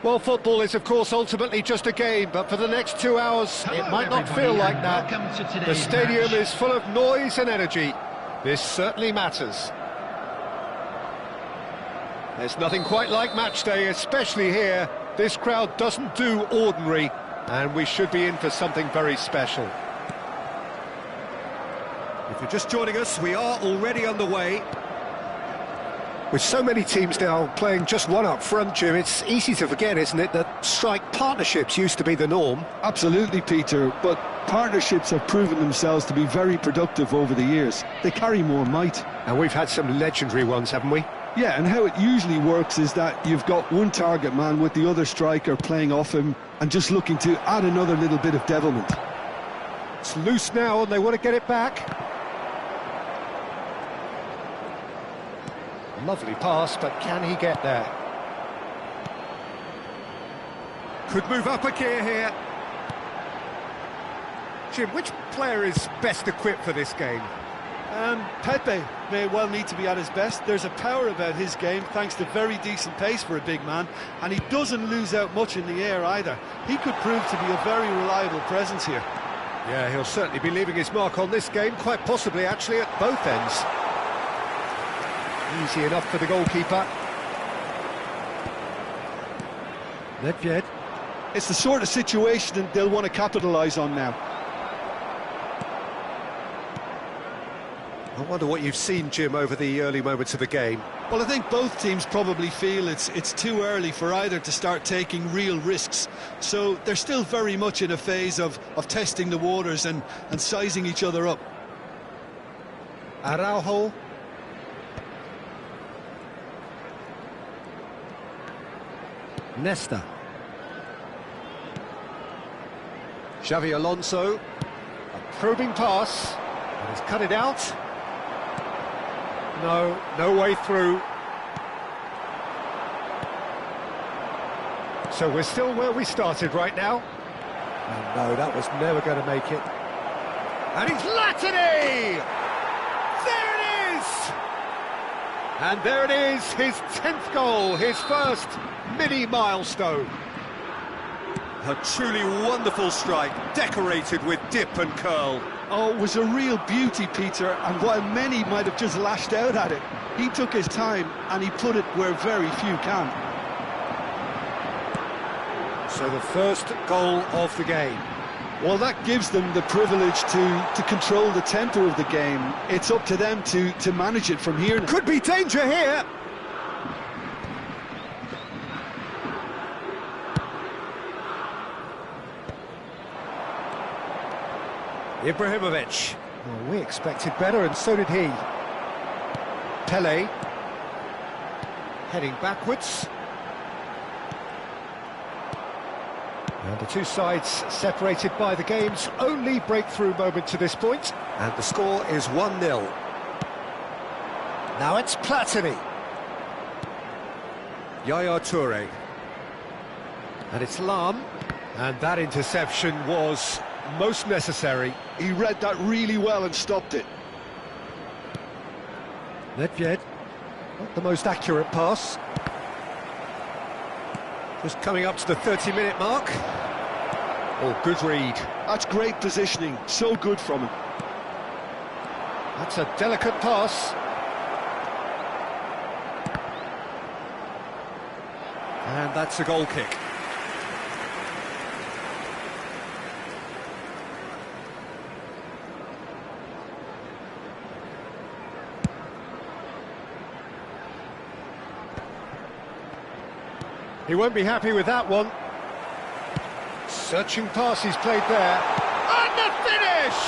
Well, football is, of course, ultimately just a game, but for the next 2 hours, it might not feel like that. The stadium is full of noise and energy. This certainly matters. There's nothing quite like match day, especially here. This crowd doesn't do ordinary, and we should be in for something very special. If you're just joining us, we are already underway. With so many teams now playing just one up front, Jim, it's easy to forget, isn't it, that strike partnerships used to be the norm? Absolutely, Peter, but partnerships have proven themselves to be very productive over the years. They carry more might. And we've had some legendary ones, haven't we? Yeah, and how it usually works is that you've got one target man with the other striker playing off him and just looking to add another little bit of devilment. It's loose now and they want to get it back. Lovely pass, but can he get there? Could move up a gear here. Jim, which player is best equipped for this game? Pepe may well need to be at his best. There's a power about his game, thanks to very decent pace for a big man, and he doesn't lose out much in the air either. He could prove to be a very reliable presence here. Yeah, he'll certainly be leaving his mark on this game, quite possibly actually at both ends. Easy enough for the goalkeeper. Nedved. It's the sort of situation that they'll want to capitalise on now. I wonder what you've seen, Jim, over the early moments of the game. Well, I think both teams probably feel it's too early for either to start taking real risks. So they're still very much in a phase of testing the waters and sizing each other up. Araujo. Nesta. Xavi Alonso. A probing pass. And he's cut it out. No way through. So we're still where we started right now. And no, that was never going to make it. And it's Latini! There it is! And there it is, his 10th goal, his first mini milestone. A truly wonderful strike, decorated with dip and curl. Oh, it was a real beauty, Peter, and while many might have just lashed out at it, he took his time and he put it where very few can. So the first goal of the game. Well, that gives them the privilege to control the tempo of the game. It's up to them to manage it from here. Could be danger here. Ibrahimovic. Well, we expected better, and so did he. Pele. Heading backwards. And the two sides separated by the game's only breakthrough moment to this point. And the score is 1-0. Now it's Platini. Yaya Toure. And it's Lam. And that interception was most necessary. He read that really well and stopped it. Nedved, not the most accurate pass. Just coming up to the 30-minute mark. Oh, good read. That's great positioning, so good from him. That's a delicate pass. And that's a goal kick. He won't be happy with that one. Searching pass he's played there. And the finish!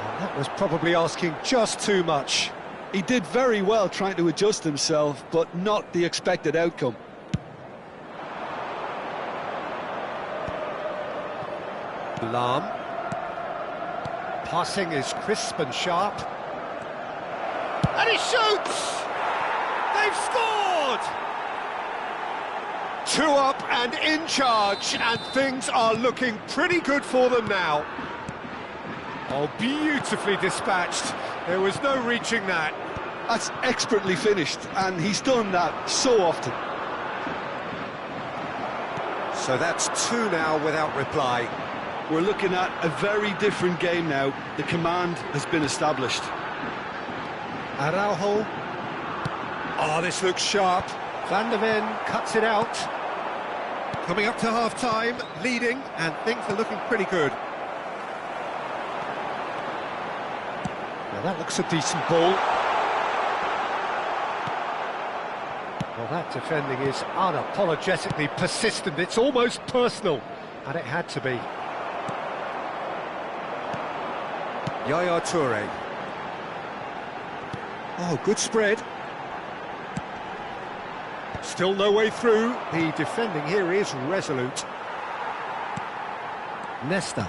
And that was probably asking just too much. He did very well trying to adjust himself, but not the expected outcome. Lam. Passing is crisp and sharp. And he shoots! They've scored! 2 up and in charge, and things are looking pretty good for them now. Oh, beautifully dispatched. There was no reaching that. That's expertly finished, and he's done that so often. So that's two now without reply. We're looking at a very different game now. The command has been established. Araujo. Oh, this looks sharp. Van der Ven cuts it out. Coming up to half-time, leading, and things are looking pretty good. Now that looks a decent ball. Well, that defending is unapologetically persistent. It's almost personal, and it had to be. Yaya Toure. Oh, good spread. Still no way through. The defending here is resolute. Nesta.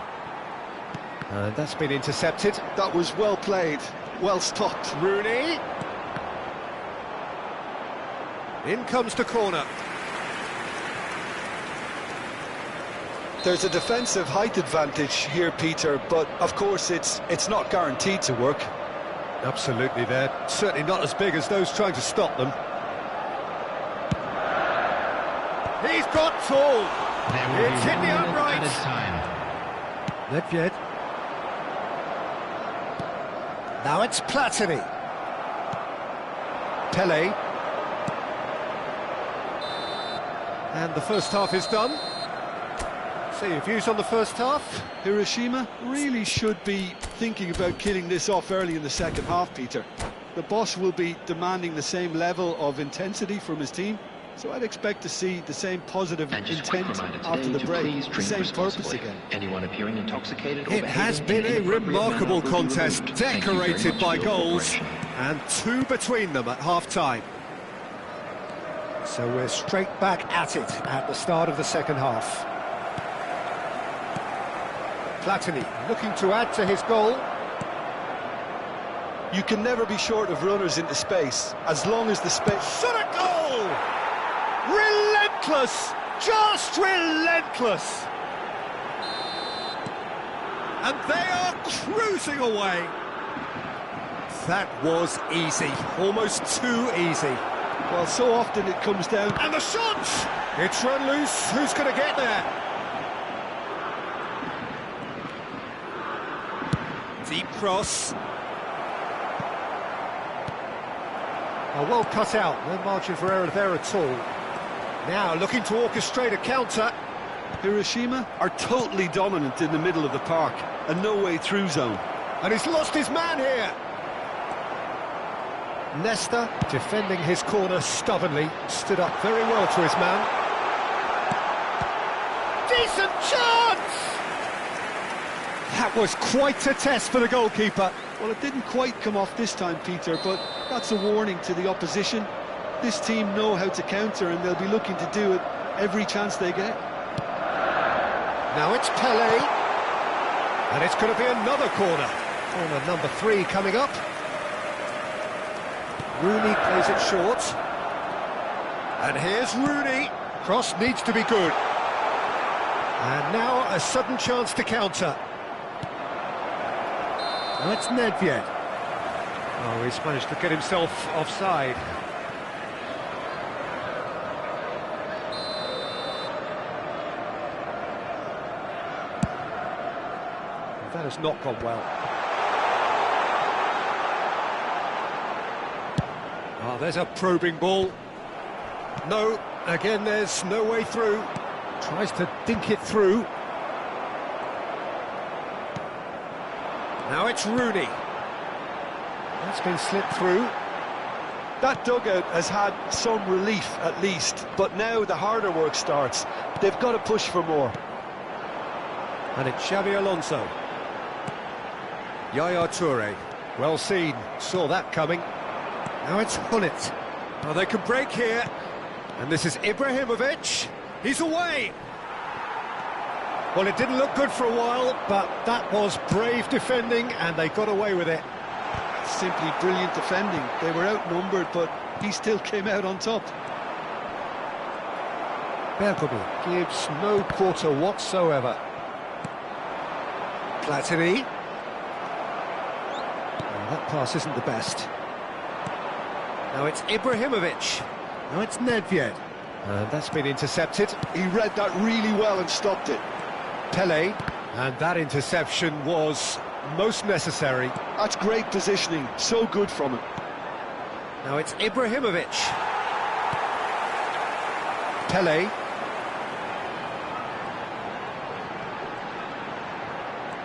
And that's been intercepted. That was well played, well stopped. Rooney. In comes the corner. There's a defensive height advantage here, Peter, but of course it's not guaranteed to work. Absolutely, they're certainly not as big as those trying to stop them. He's got tall. It's hit the upright. Nedved. Now it's Platini. Pele. And the first half is done. So your views on the first half? Hiroshima really should be thinking about killing this off early in the second half, Peter. The boss will be demanding the same level of intensity from his team, so I'd expect to see the same positive intent after the break, the same purpose again. Anyone appearing intoxicated or It has been a remarkable contest, decorated by goals, and two between them at half-time. So we're straight back at it at the start of the second half. Platini looking to add to his goal. You can never be short of runners into space, as long as the space... Shot a goal! Relentless! Just relentless! And they are cruising away. That was easy, almost too easy. Well, so often it comes down... And the shot! It's run loose, who's going to get there? Deep cross. Oh, well cut out, no margin for error there at all. Now looking to orchestrate a counter. Hiroshima are totally dominant in the middle of the park, a no-way-through zone. And he's lost his man here. Nesta, defending his corner stubbornly, stood up very well to his man. Decent chance! That was quite a test for the goalkeeper. Well, it didn't quite come off this time, Peter, but that's a warning to the opposition. This team know how to counter, and they'll be looking to do it every chance they get. Now it's Pele. And it's going to be another corner. Corner number 3 coming up. Rooney plays it short. And here's Rooney. Cross needs to be good. And now a sudden chance to counter. Now it's Nedved. Oh, he's managed to get himself offside. That has not gone well. Oh, there's a probing ball. No, again there's no way through. Tries to dink it through. Now it's Rooney. That's been slipped through. That dugout has had some relief at least, but now the harder work starts. They've got to push for more. And it's Xabi Alonso. Yaya Toure, well seen, saw that coming. Now it's Hullet. Oh, they can break here. And this is Ibrahimovic. He's away. Well, it didn't look good for a while, but that was brave defending, and they got away with it. Simply brilliant defending. They were outnumbered, but he still came out on top. Bergomi gives no quarter whatsoever. Platini. That pass isn't the best. Now it's Ibrahimovic. Now it's Nedved. And that's been intercepted. He read that really well and stopped it. Pele, and that interception was most necessary. That's great positioning, so good from him. Now it's Ibrahimovic. Pele.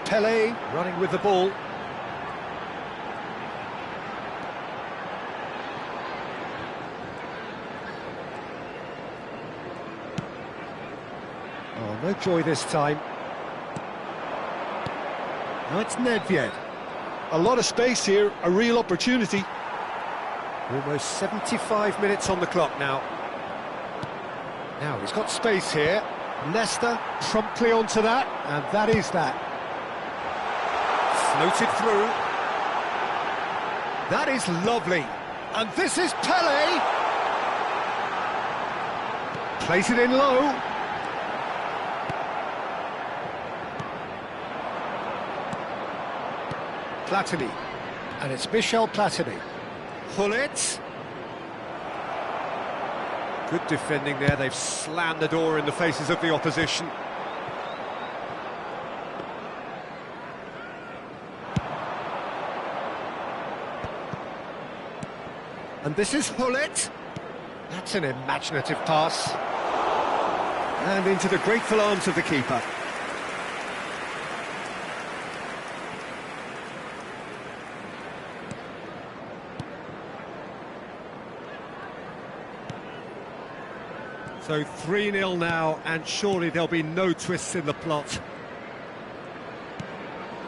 Pele running with the ball. Oh, no joy this time. Now it's Nedved. A lot of space here, a real opportunity. Almost 75 minutes on the clock now. Now he's got space here. Leicester promptly onto that, and that is that. Floated through. That is lovely. And this is Pele. Plays it in low. Platini. And it's Michel Platini. Hullet. Good defending there. They've slammed the door in the faces of the opposition. And this is Hullet. That's an imaginative pass. And into the grateful arms of the keeper. So 3-0 now, and surely there'll be no twists in the plot.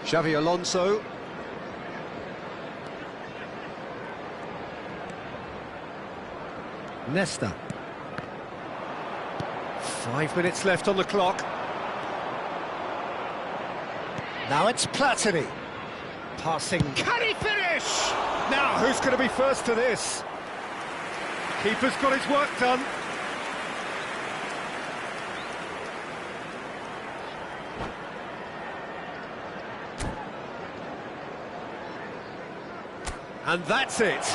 Xavi Alonso. Nesta. 5 minutes left on the clock. Now it's Platini. Passing. Can he finish? Now, who's going to be first to this? Keeper's got his work done. And that's it.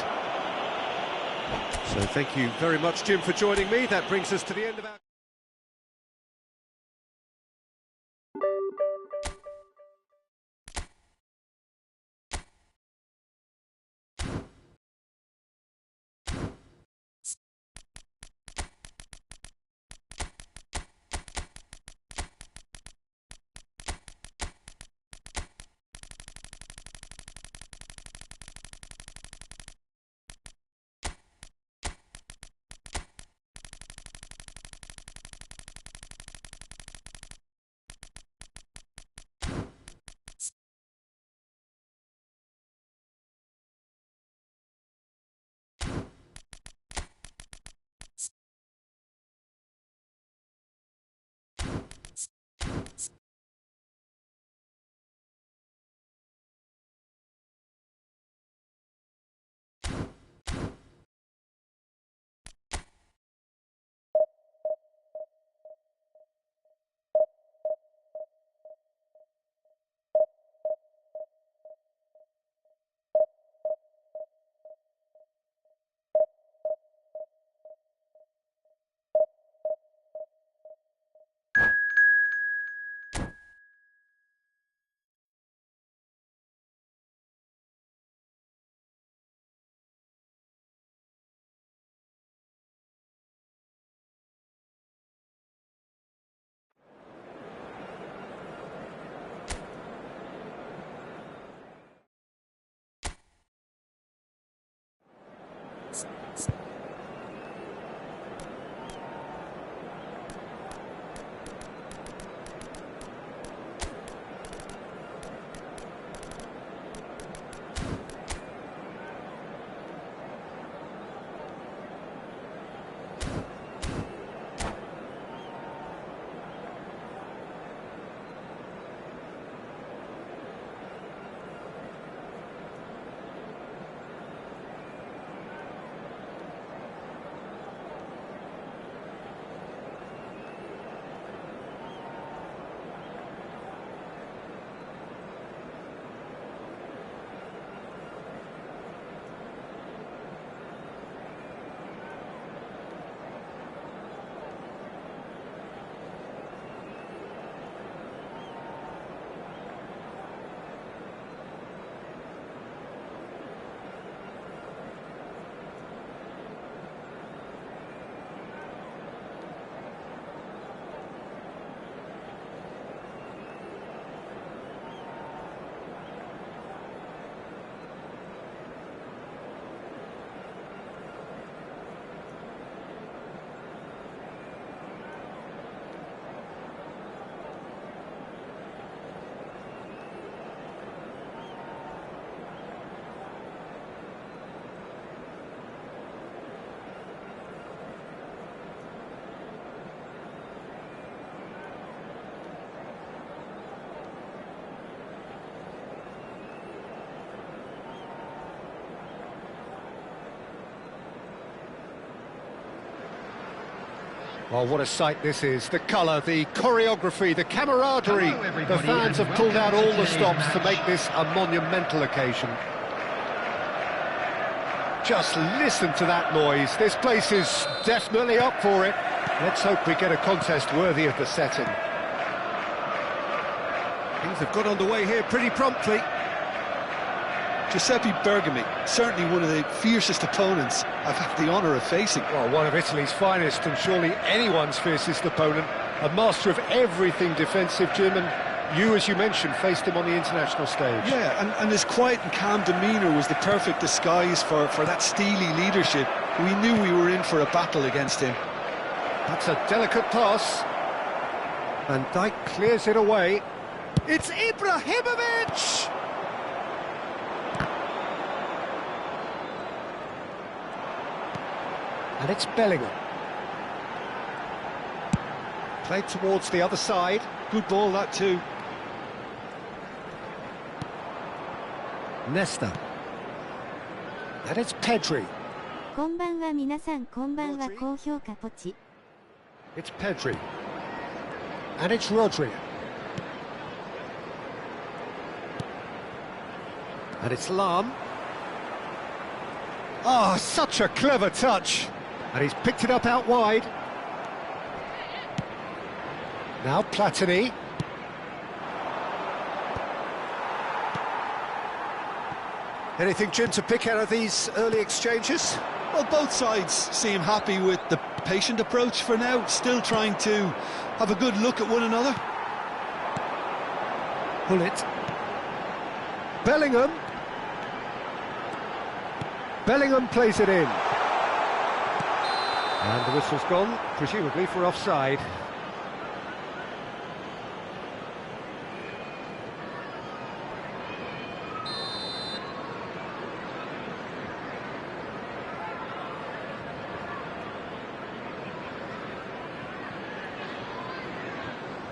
So thank you very much, Jim, for joining me. That brings us to the end of our... Well, what a sight this is. The colour, the choreography, the camaraderie. Hello, The everybody, fans have and pulled out welcome all to the today's stops to match. make this a monumental occasion. Just listen to that noise. This place is definitely up for it. Let's hope we get a contest worthy of the setting. Things have got underway here pretty promptly. Giuseppe Bergami, certainly one of the fiercest opponents I've had the honour of facing. Well, one of Italy's finest and surely anyone's fiercest opponent. A master of everything defensive, Jim, and you, as you mentioned, faced him on the international stage. Yeah, and his quiet and calm demeanour was the perfect disguise for that steely leadership. We knew we were in for a battle against him. That's a delicate pass. Van Dijk clears it away. It's Ibrahimovic! And it's Bellingham. Played towards the other side. Good ball, that too. Nesta. And it's Pedri. こんばんは皆さんこんばんは高評価ポチ It's Pedri. And it's Rodri. And it's Lam. Oh, such a clever touch. And he's picked it up out wide. Now Platini. Anything, Jim, to pick out of these early exchanges? Well, both sides seem happy with the patient approach for now, still trying to have a good look at one another. Pull it. Bellingham. Bellingham plays it in. And the whistle's gone, presumably for offside.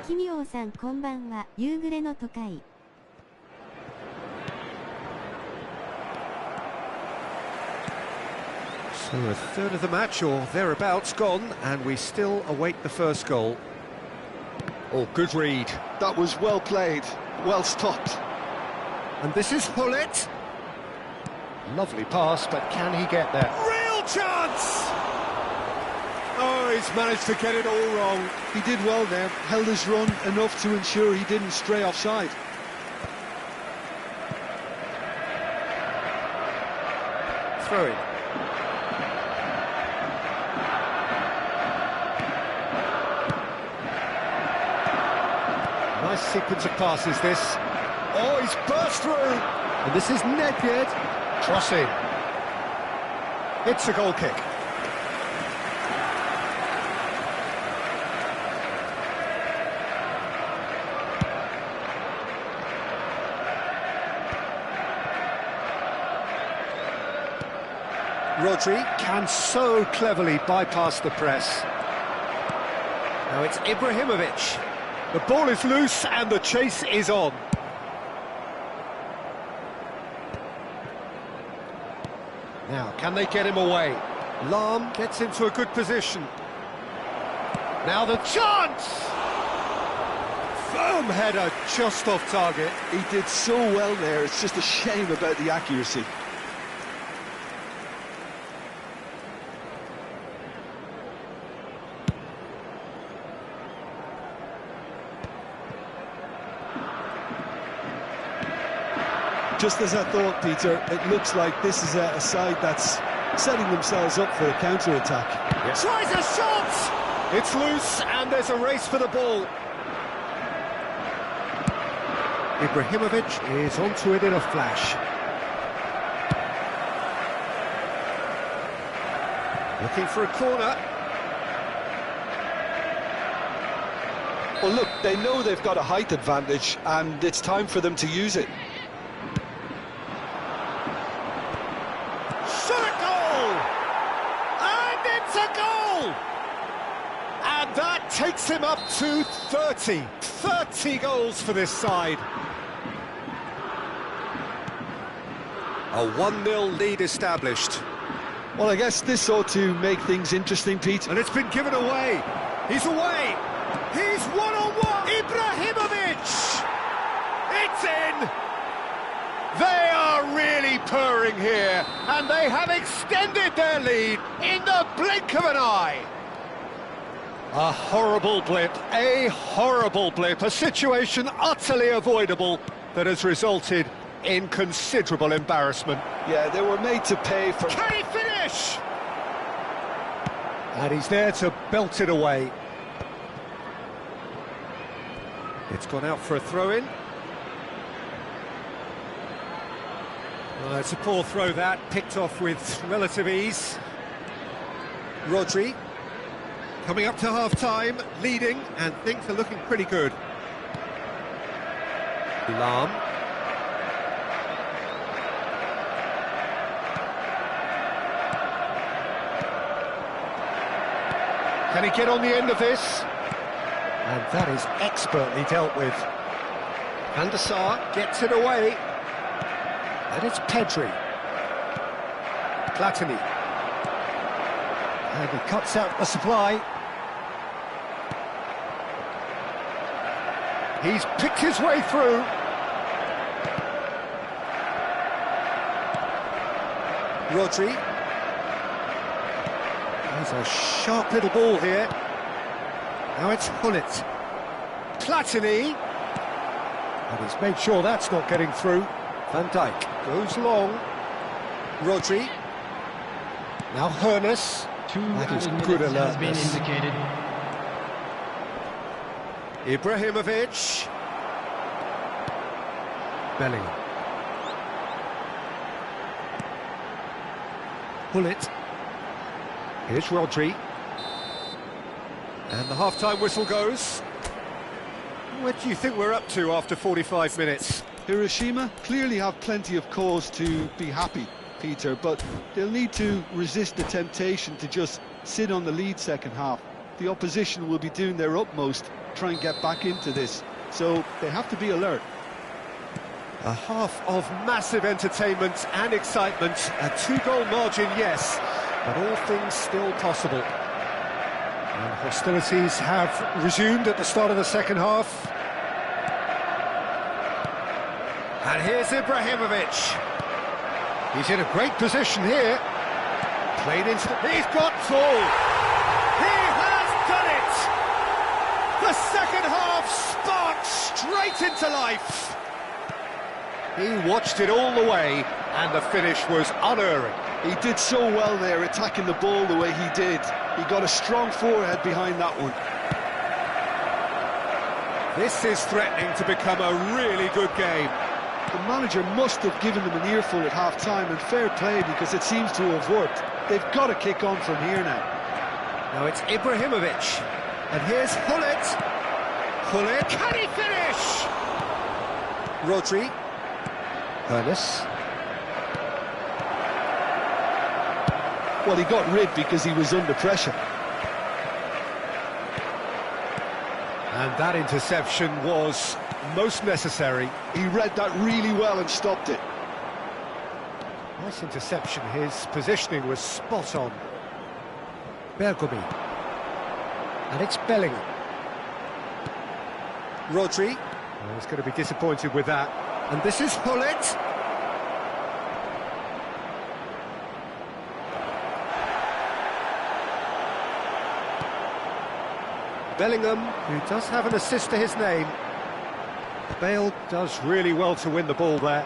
キミオーさんこんばんは夕暮れの都会 So a third of the match, or thereabouts, gone, and we still await the first goal. Oh, good read. That was well played, well stopped. And this is Hullet. Lovely pass, but can he get there? Real chance! Oh, he's managed to get it all wrong. He did well there, held his run enough to ensure he didn't stray offside. Throw in. Nice sequence of passes, this. Oh, he's burst through! And this is Nedved. Crossing. It's a goal kick. Rodri can so cleverly bypass the press. Now it's Ibrahimovic. The ball is loose and the chase is on. Now, can they get him away? Lam gets into a good position. Now the chance! Firm header just off target. He did so well there, it's just a shame about the accuracy. Just as I thought, Peter, it looks like this is a side that's setting themselves up for a counter-attack. Yes. Tries a shot! It's loose and there's a race for the ball. Ibrahimovic is onto it in a flash. Looking for a corner. Well, look, they know they've got a height advantage and it's time for them to use it. And that takes him up to 30 goals for this side. A 1-0 lead established. Well, I guess this ought to make things interesting, Pete. And it's been given away. He's away. He's one-on-one. Ibrahimovic! It's in! They are really purring here, and they have extended their lead in the blink of an eye. A horrible blip, a situation utterly avoidable that has resulted in considerable embarrassment. Yeah, they were made to pay for... Can he finish? And he's there to belt it away. It's gone out for a throw-in. Well, it's a poor throw that, picked off with relative ease. Rodri, coming up to half-time, leading, and things are looking pretty good. Lam. Can he get on the end of this? And that is expertly dealt with. Van der Sar gets it away. And it's Pedri. Platini. And he cuts out the supply. He's picked his way through. Rodri. There's a sharp little ball here. Now it's Hullet. Platini. And he's made sure that's not getting through. Van Dijk goes long. Rodri. Now Hernus. That is good alertness. Ibrahimovic. Bellingham. Hullet. Here's Rodri. And the half-time whistle goes. What do you think we're up to after 45 minutes? Hiroshima clearly have plenty of cause to be happy, Peter, but they'll need to resist the temptation to just sit on the lead second half. The opposition will be doing their utmost to try and get back into this, so they have to be alert. A half of massive entertainment and excitement, a two-goal margin, yes, but all things still possible. And hostilities have resumed at the start of the second half. And here's Ibrahimovic. He's in a great position here. Played into... He's got full! He has done it! The second half sparked straight into life. He watched it all the way, and the finish was unerring. He did so well there, attacking the ball the way he did. He got a strong forehead behind that one. This is threatening to become a really good game. The manager must have given them an earful at half-time, and fair play, because it seems to have worked. They've got to kick on from here now. Now it's Ibrahimovic. And here's Hullet. Hullet, can he finish? Rodri. Hernus. Well, he got rid because he was under pressure. And that interception was most necessary. He read that really well and stopped it. Nice interception, his positioning was spot on. Bergomi. And it's Bellingham. Rodri. Oh, he's going to be disappointed with that. And this is Hullet. Bellingham, who does have an assist to his name. Bale does really well to win the ball there.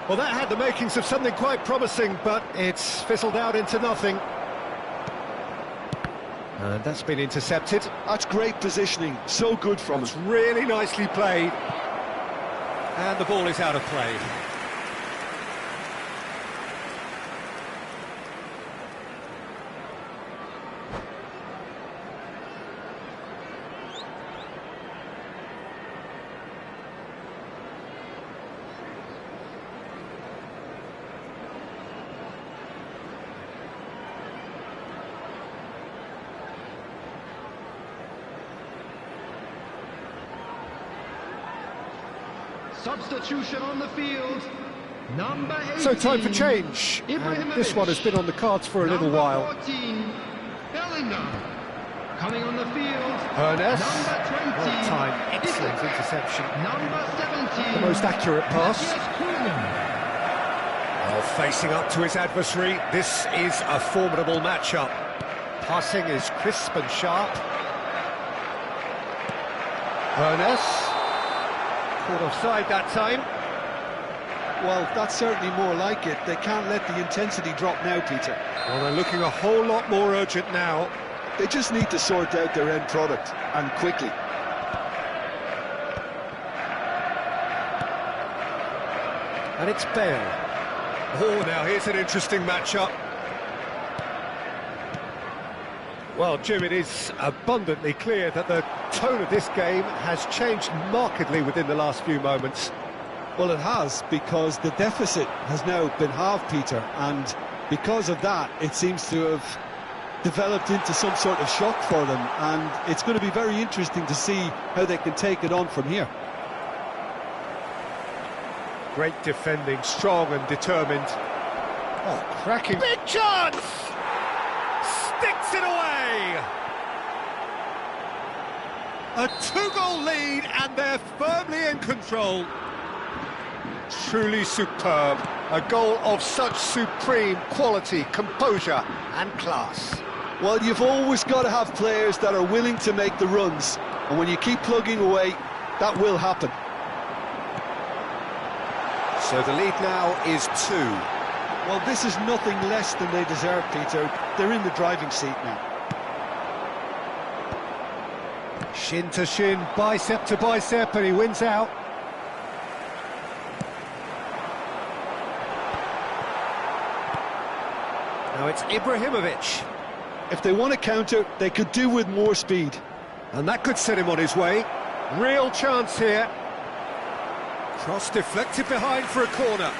Well, that had the makings of something quite promising, but it's fizzled out into nothing. And that's been intercepted. That's great positioning, so good from It's him. really nicely played. And the ball is out of play. Substitution on the field. Number 18. So time for change, and this one has been on the cards for a little while. 14, Bellingham. Coming on the field. Ernest, Number 20. well timed, excellent interception. Number 17. The most accurate pass. Yes, Koeman. Well, facing up to his adversary, this is a formidable matchup. Passing is crisp and sharp. Ernest, caught offside that time. Well, that's certainly more like it. They can't let the intensity drop now, Peter. Well, they're looking a whole lot more urgent now. They just need to sort out their end product, and quickly. And it's Bale. Oh, now here's an interesting matchup. Well, Jim, it is abundantly clear that the tone of this game has changed markedly within the last few moments. Well, it has, because the deficit has now been halved, Peter, and because of that, it seems to have developed into some sort of shock for them, and it's going to be very interesting to see how they can take it on from here. Great defending, strong and determined. Oh, cracking. Big chance! Sticks it away! A two-goal lead, and they're firmly in control. Truly superb. A goal of such supreme quality, composure and class. Well, you've always got to have players that are willing to make the runs, and when you keep plugging away, that will happen. So the lead now is 2. Well, this is nothing less than they deserve, Peter. They're in the driving seat now. Shin to shin, bicep to bicep, and he wins out. Now it's Ibrahimovic. If they want to counter, they could do with more speed. And that could set him on his way. Real chance here. Cross deflected behind for a corner.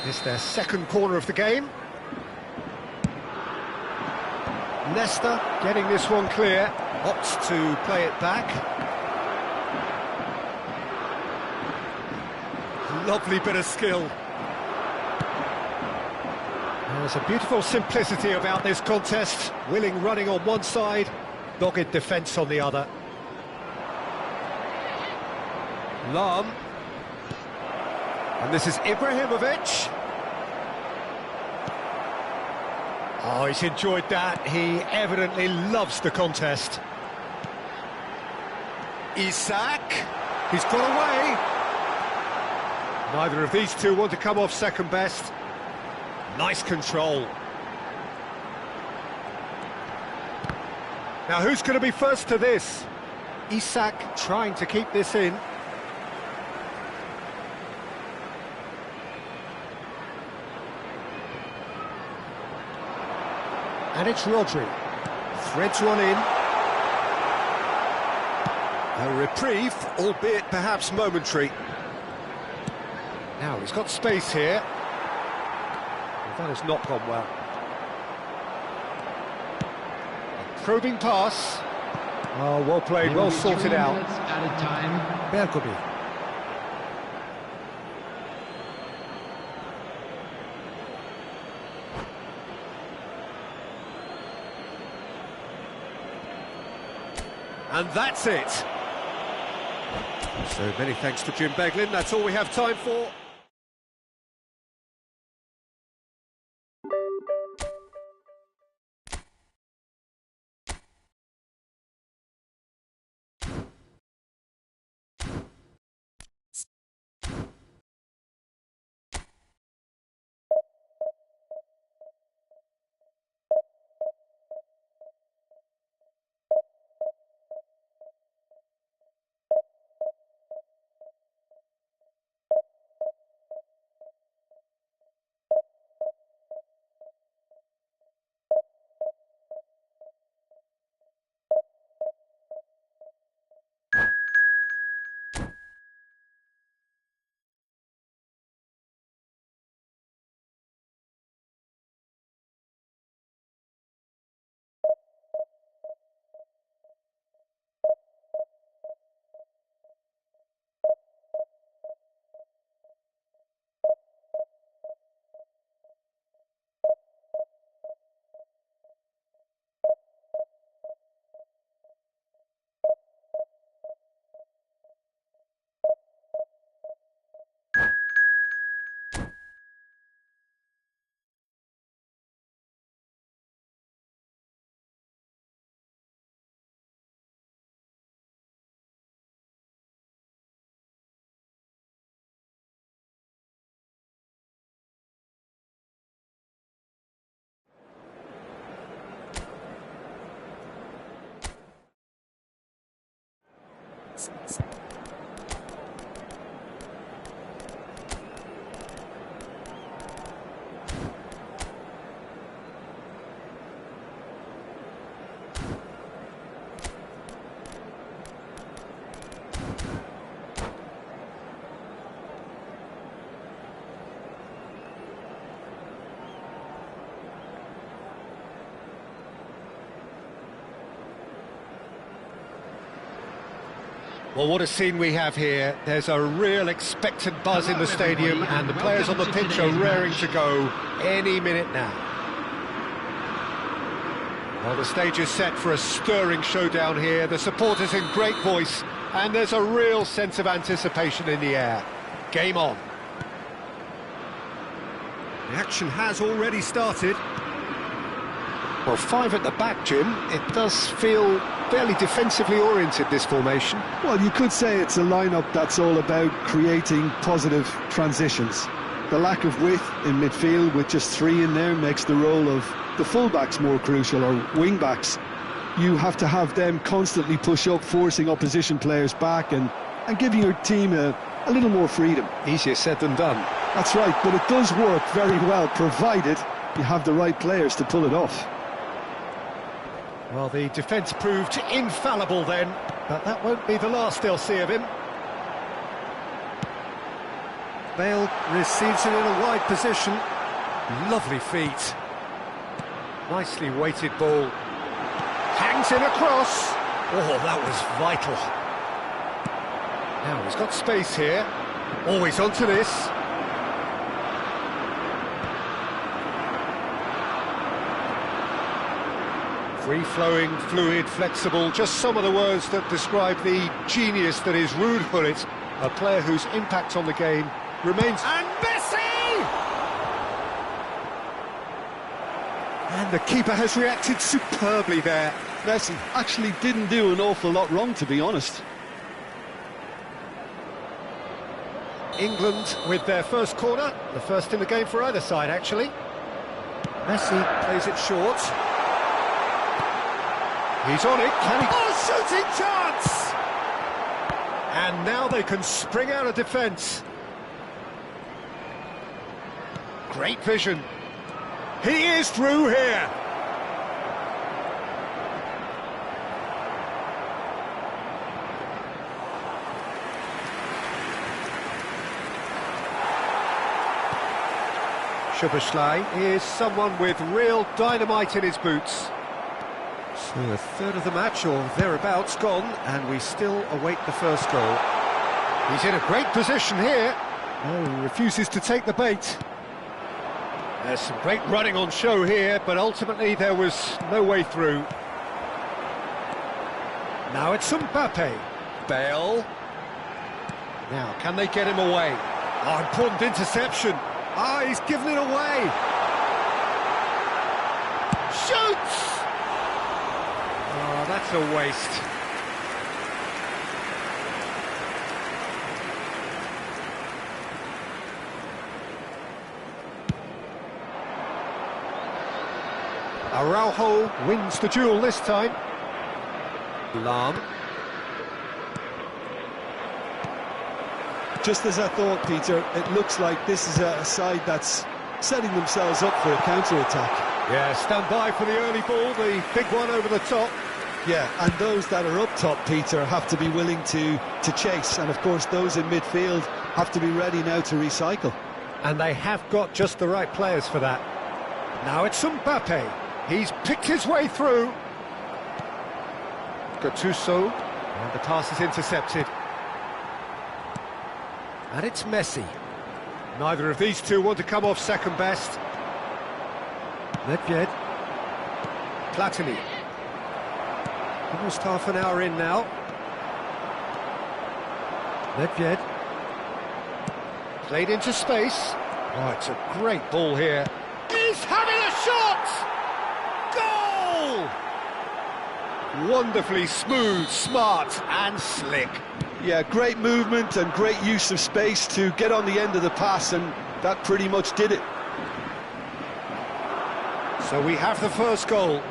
It's their second corner of the game. Nesta getting this one clear. Opts to play it back. Lovely bit of skill. There's a beautiful simplicity about this contest. Willing running on one side, dogged defence on the other. Lam. And this is Ibrahimovic. Oh, he's enjoyed that. He evidently loves the contest. Isak. He's got away. Neither of these two want to come off second best. Nice control. Now who's going to be first to this? Isak trying to keep this in. And it's Rodri. Threads one in. A reprieve, albeit perhaps momentary. Now he's got space here. That has not gone well. A probing pass. Oh, well played, well sorted out. At a time. Bergobi. And that's it. So many thanks to Jim Beglin. That's all we have time for. Well, what a scene we have here. There's a real expectant buzz in the stadium, and the players on the pitch are raring to go any minute now. Well, the stage is set for a stirring showdown here. The supporters in great voice, and there's a real sense of anticipation in the air. Game on. The action has already started. Well, five at the back, Jim. It does feel fairly defensively oriented, this formation. Well, you could say it's a lineup that's all about creating positive transitions. The lack of width in midfield with just three in there makes the role of the fullbacks more crucial, or wing-backs. You have to have them constantly push up, forcing opposition players back and giving your team a little more freedom. Easier said than done. That's right, but it does work very well, provided you have the right players to pull it off. Well, the defence proved infallible then, but that won't be the last they'll see of him. Bale receives it in a wide position. Lovely feet. Nicely weighted ball. Hangs in across. Oh, that was vital. Now he's got space here. Always onto this. Free-flowing, fluid, flexible, just some of the words that describe the genius that is Ruud Gullit, a player whose impact on the game remains... And Messi! And the keeper has reacted superbly there. Messi actually didn't do an awful lot wrong, to be honest. England with their first corner, the first in the game for either side, actually. Messi plays it short. He's on it, can he... Oh, shooting chance! And now they can spring out of defence. Great vision. He is through here. Szoboszlai is someone with real dynamite in his boots. So a third of the match, or thereabouts, gone, and we still await the first goal. He's in a great position here. Oh, he refuses to take the bait. There's some great running on show here, but ultimately there was no way through. Now it's Mbappe. Bale. Now, can they get him away? Oh, important interception. Ah, he's given it away. Shoots! Oh, that's a waste. Araujo wins the duel this time. Lam. Just as I thought, Peter, it looks like this is a side that's setting themselves up for a counter-attack. Yeah, stand by for the early ball, the big one over the top. Yeah, and those that are up top, Peter, have to be willing to chase. And, of course, those in midfield have to be ready now to recycle. And they have got just the right players for that. Now it's Mbappe. He's picked his way through. Gattuso. And the pass is intercepted. And it's Messi. Neither of these two want to come off second best. Nedved. Platini. Almost half an hour in now. Nedved. Played into space. Oh, it's a great ball here. He's having a shot! Goal! Wonderfully smooth, smart and slick. Yeah, great movement and great use of space to get on the end of the pass, and that pretty much did it. So we have the first goal.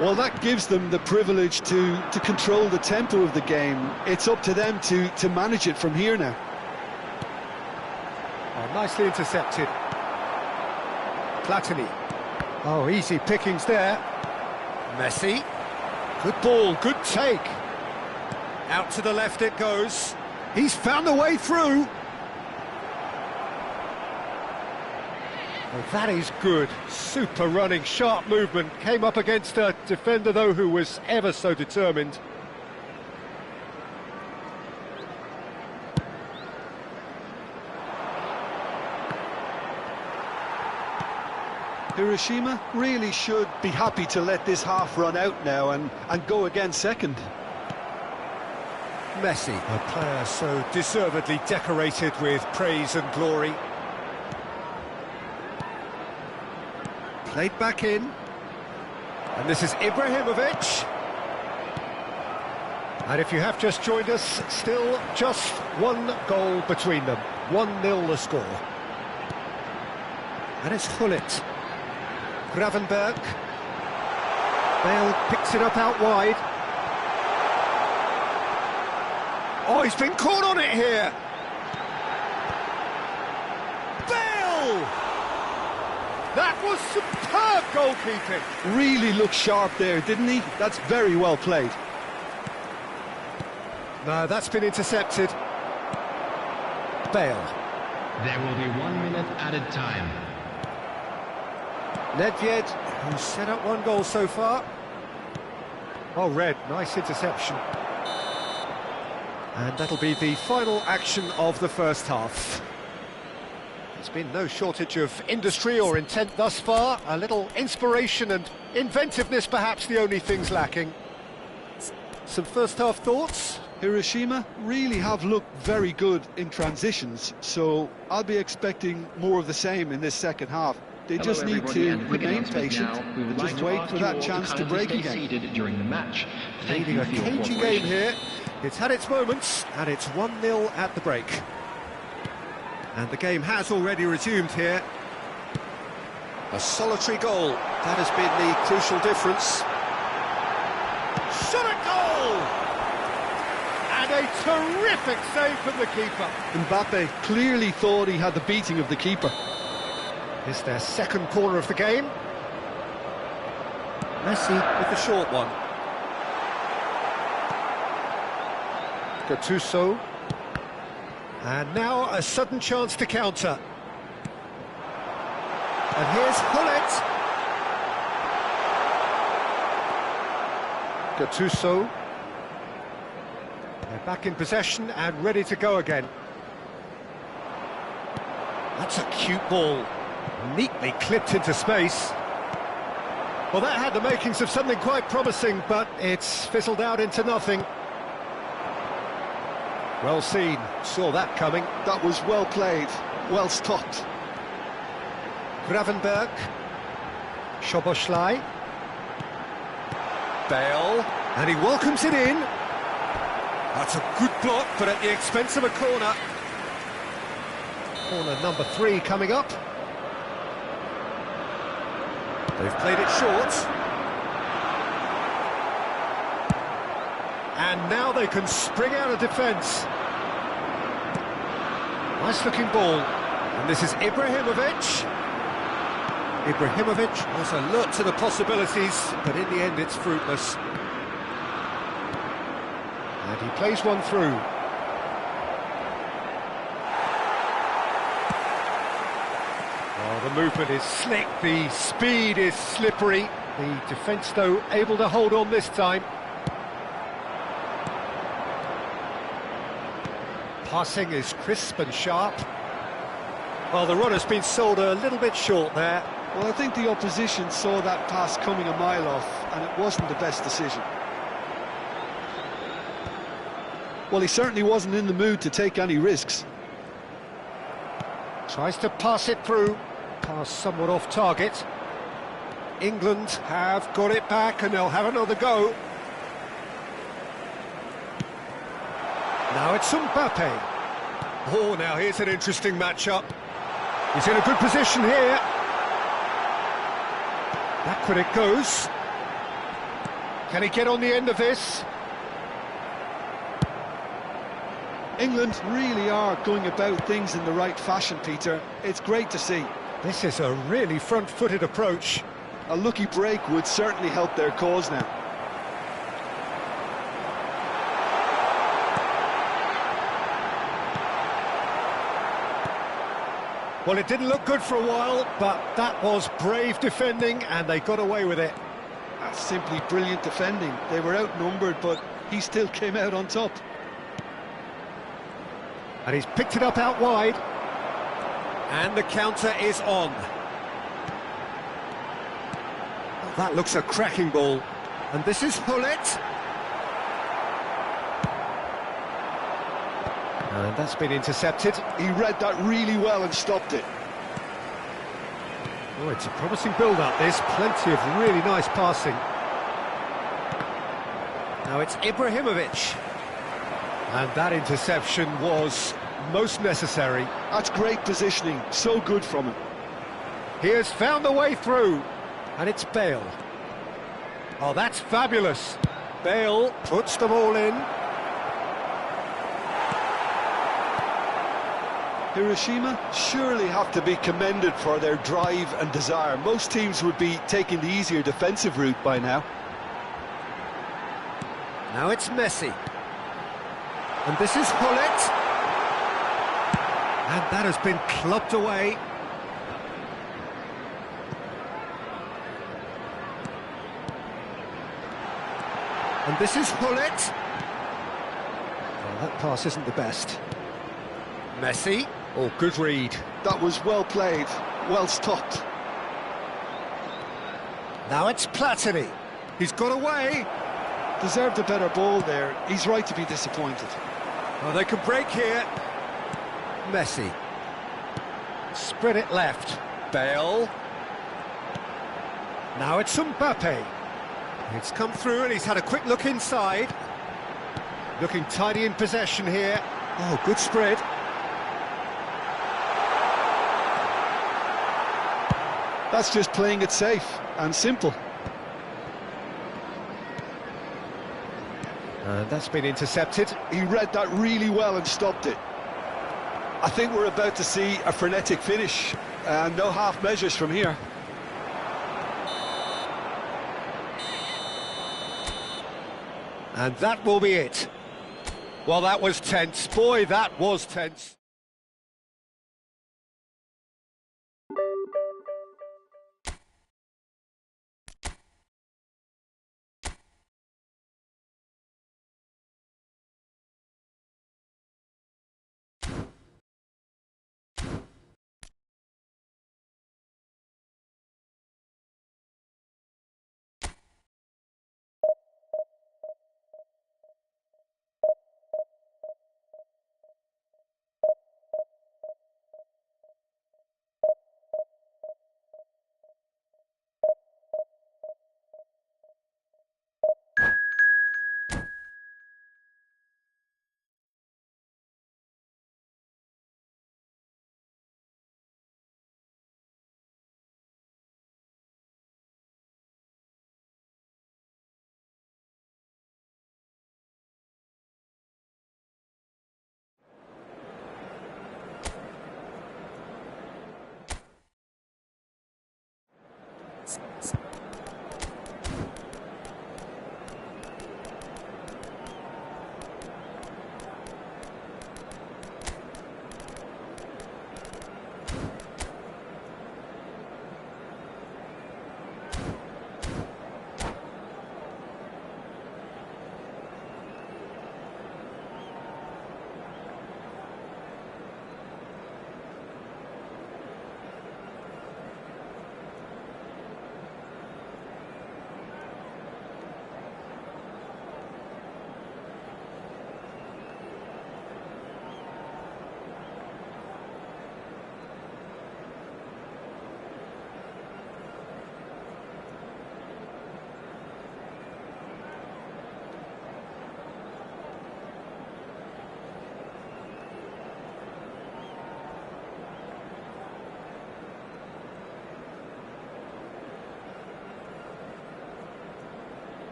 Well, that gives them the privilege to control the tempo of the game. It's up to them to manage it from here now. Oh, nicely intercepted. Platini. Oh, easy pickings there. Messi. Good ball, good take. Out to the left it goes. He's found the way through. Well, that is good. Super running, sharp movement. Came up against a defender, though, who was ever so determined. Hiroshima really should be happy to let this half run out now and go again second. Messi, a player so deservedly decorated with praise and glory. Played back in. And this is Ibrahimovic. And if you have just joined us, still just one goal between them. 1-0 the score. And it's Gullit. Gravenberg. Bale picks it up out wide. Oh, he's been caught on it here. Bale! That was superb goalkeeping. Really looked sharp there, didn't he? That's very well played. No, that's been intercepted. Bale. There will be 1 minute added time. Nedved, who's set up one goal so far. Oh, Red, nice interception. And that'll be the final action of the first half. There's been no shortage of industry or intent thus far. A little inspiration and inventiveness, perhaps the only things lacking. Some first half thoughts? Hiroshima really have looked very good in transitions, so I'll be expecting more of the same in this second half. They just need to remain patient and just wait for that chance to break again. During the match. Leading a cagey game here. It's had its moments, and it's 1-0 at the break. And the game has already resumed here. A solitary goal. That has been the crucial difference. Shot at goal! And a terrific save from the keeper. Mbappe clearly thought he had the beating of the keeper. It's their second corner of the game. Messi with the short one. Gattuso. And now a sudden chance to counter. And here's Gullit. Gattuso. They're back in possession and ready to go again. That's a cute ball. Neatly clipped into space. Well, that had the makings of something quite promising, but it's fizzled out into nothing. Well seen, saw that coming. That was well played, well stopped. Gravenberg. Szoboszlai. Bale. And he welcomes it in. That's a good block, but at the expense of a corner. Corner number 3 coming up. They've played it short. And now they can spring out of defence. Nice looking ball. And this is Ibrahimovic. Ibrahimovic was alert to the possibilities, but in the end it's fruitless. And he plays one through. Oh, the movement is slick, the speed is slippery. The defence, though, able to hold on this time. Passing is crisp and sharp. Well, the run has been sold a little bit short there. Well, I think the opposition saw that pass coming a mile off, and it wasn't the best decision. Well, he certainly wasn't in the mood to take any risks. Tries to pass it through. Pass somewhat off target. England have got it back, and they'll have another go. Now it's Mbappe. Oh, now here's an interesting matchup. He's in a good position here. Backward it goes. Can he get on the end of this? England really are going about things in the right fashion, Peter. It's great to see. This is a really front-footed approach. A lucky break would certainly help their cause now. Well, it didn't look good for a while, but that was brave defending, and they got away with it. That's simply brilliant defending. They were outnumbered, but he still came out on top. And he's picked it up out wide. And the counter is on. Well, that looks a cracking ball. And this is Hullet. And that's been intercepted. He read that really well and stopped it. Oh, it's a promising build-up, this. Plenty of really nice passing. Now it's Ibrahimovic. And that interception was most necessary. That's great positioning. So good from him. He has found the way through. And it's Bale. Oh, that's fabulous. Bale puts them all in. Hiroshima surely have to be commended for their drive and desire. Most teams would be taking the easier defensive route by now. Now it's Messi. And this is Hullet. And that has been clubbed away. And this is Hullet. Oh, that pass isn't the best. Messi. Oh, good read. That was well played, well stopped. Now it's Platini. He's got away. Deserved a better ball there. He's right to be disappointed. Oh, they can break here. Messi. Spread it left. Bale. Now it's Mbappe. It's come through and he's had a quick look inside. Looking tidy in possession here. Oh, good spread. That's just playing it safe and simple. And that's been intercepted. He read that really well and stopped it. I think we're about to see a frenetic finish, and no half measures from here. And that will be it. Well, that was tense. Boy, that was tense.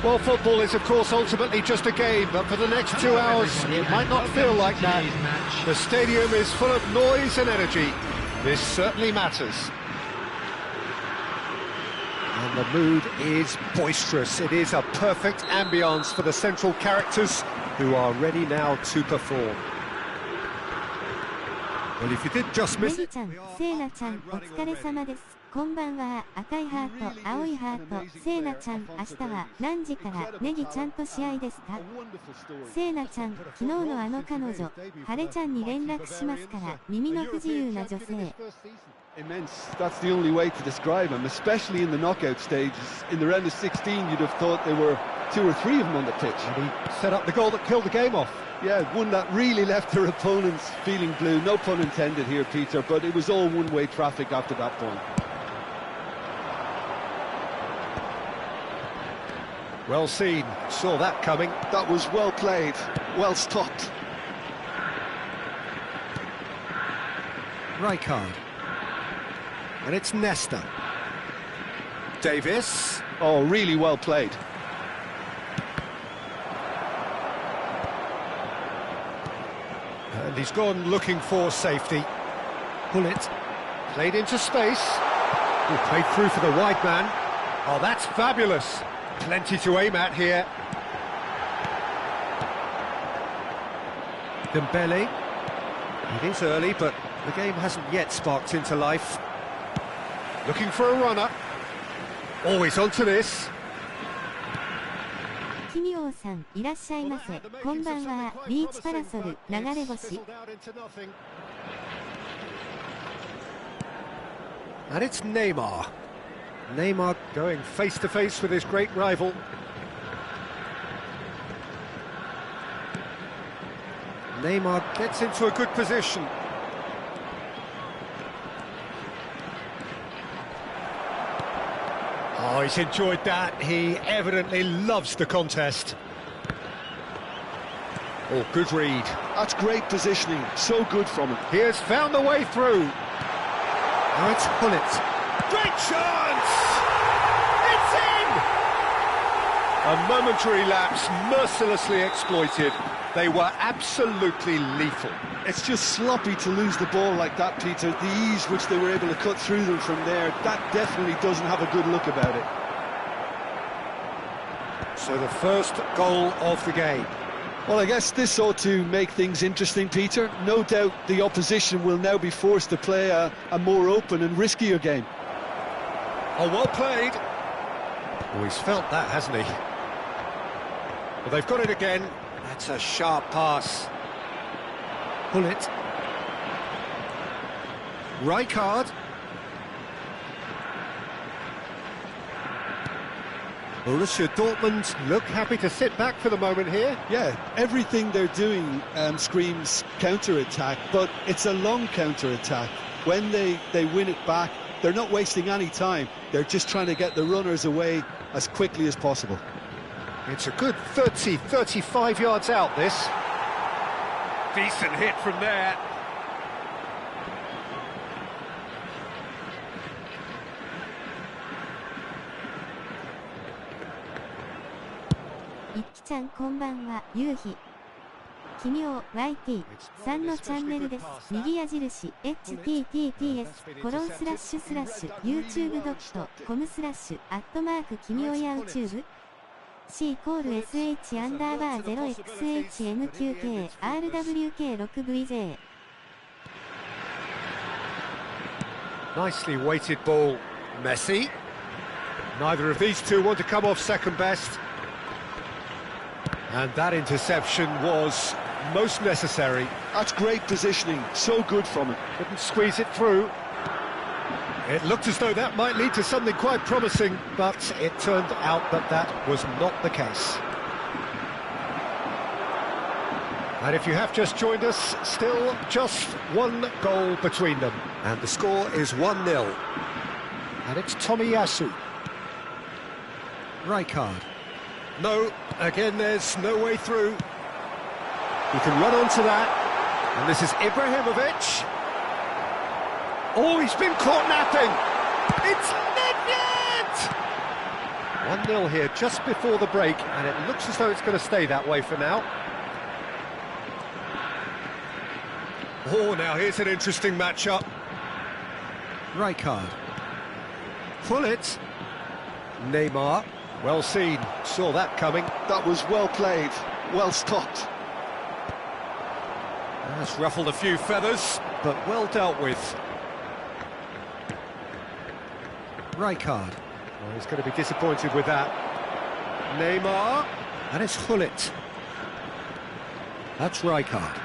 Well, football is, of course, ultimately just a game, but for the next 2 hours, it might not feel like that. The stadium is full of noise and energy. This certainly matters. And the mood is boisterous. It is a perfect ambience for the central characters who are ready now to perform. Well, if you did just miss it... セイナちゃん、お疲れ様です。こんばんは。赤いハート、青いハート。セイナちゃん、明日は何時からネギちゃんと試合ですか？セイナちゃん、昨日のあの彼女、ハレちゃんに連絡しますから、耳の不自由な女性。Immense. That's the only way to describe him, especially in the knockout stages. In the round of 16, you'd have thought there were 2 or 3 of them on the pitch. And he set up the goal that killed the game off. Yeah, one that really left their opponents feeling blue. No pun intended here, Peter, but it was all one-way traffic after that point. Well seen, saw that coming. That was well played, well stopped. Rijkaard. And it's Nesta. Davis. Oh, really well played. And he's gone looking for safety. Bullet. Played into space. Played through for the wide man. Oh, that's fabulous. Plenty to aim at here. Dembele. It is early, but the game hasn't yet sparked into life. Looking for a runner. Always onto this. キミオさん、いらっしゃいませ。こんばんは。ビーチパラソル、流れ星。And it's Neymar. Neymar going face to face with his great rival. Neymar gets into a good position. Oh, he's enjoyed that. He evidently loves the contest. Oh, good read. That's great positioning. So good from him. He has found the way through. Now it's Bullet. Great chance! It's in! A momentary lapse, mercilessly exploited. They were absolutely lethal. It's just sloppy to lose the ball like that, Peter. The ease which they were able to cut through them from there, that definitely doesn't have a good look about it. So the first goal of the game. Well, I guess this ought to make things interesting, Peter. No doubt the opposition will now be forced to play a more open and riskier game. Oh, well played. Oh, he's felt that, hasn't he? Well, they've got it again. That's a sharp pass. Bullet. Rijkaard. Borussia Dortmund look happy to sit back for the moment here. Yeah, everything they're doing screams counter-attack, but it's a long counter-attack. When they win it back, they're not wasting any time. They're just trying to get the runners away as quickly as possible. It's a good 30, 35 yards out, this. Decent hit from there.ちゃんこんばんは、夕日。奇妙 YT さんのチャンネルです。右矢印 https://youtube.com/@奇妙や YouTube C://sh_0xhnqqrwk6vj Nicely weighted ball, Messi. Neither of these two want to come off second best. And that interception was most necessary. That's great positioning, so good from him. Couldn't squeeze it through. It looked as though that might lead to something quite promising, but it turned out that that was not the case. And if you have just joined us, still just one goal between them. And the score is 1-0. And it's Tomiyasu. Rijkaard. No, again there's no way through. You can run onto that. And this is Ibrahimovic. Oh, he's been caught napping. It's Nedved! 1-0 here just before the break, and it looks as though it's going to stay that way for now. Oh, now here's an interesting matchup. Rijkaard. Pull it. Neymar. Well seen. Saw that coming. That was well played, well stopped. That's ruffled a few feathers, but well dealt with. Rijkaard. Well, he's going to be disappointed with that. Neymar. And it's Gullit. That's Rijkaard.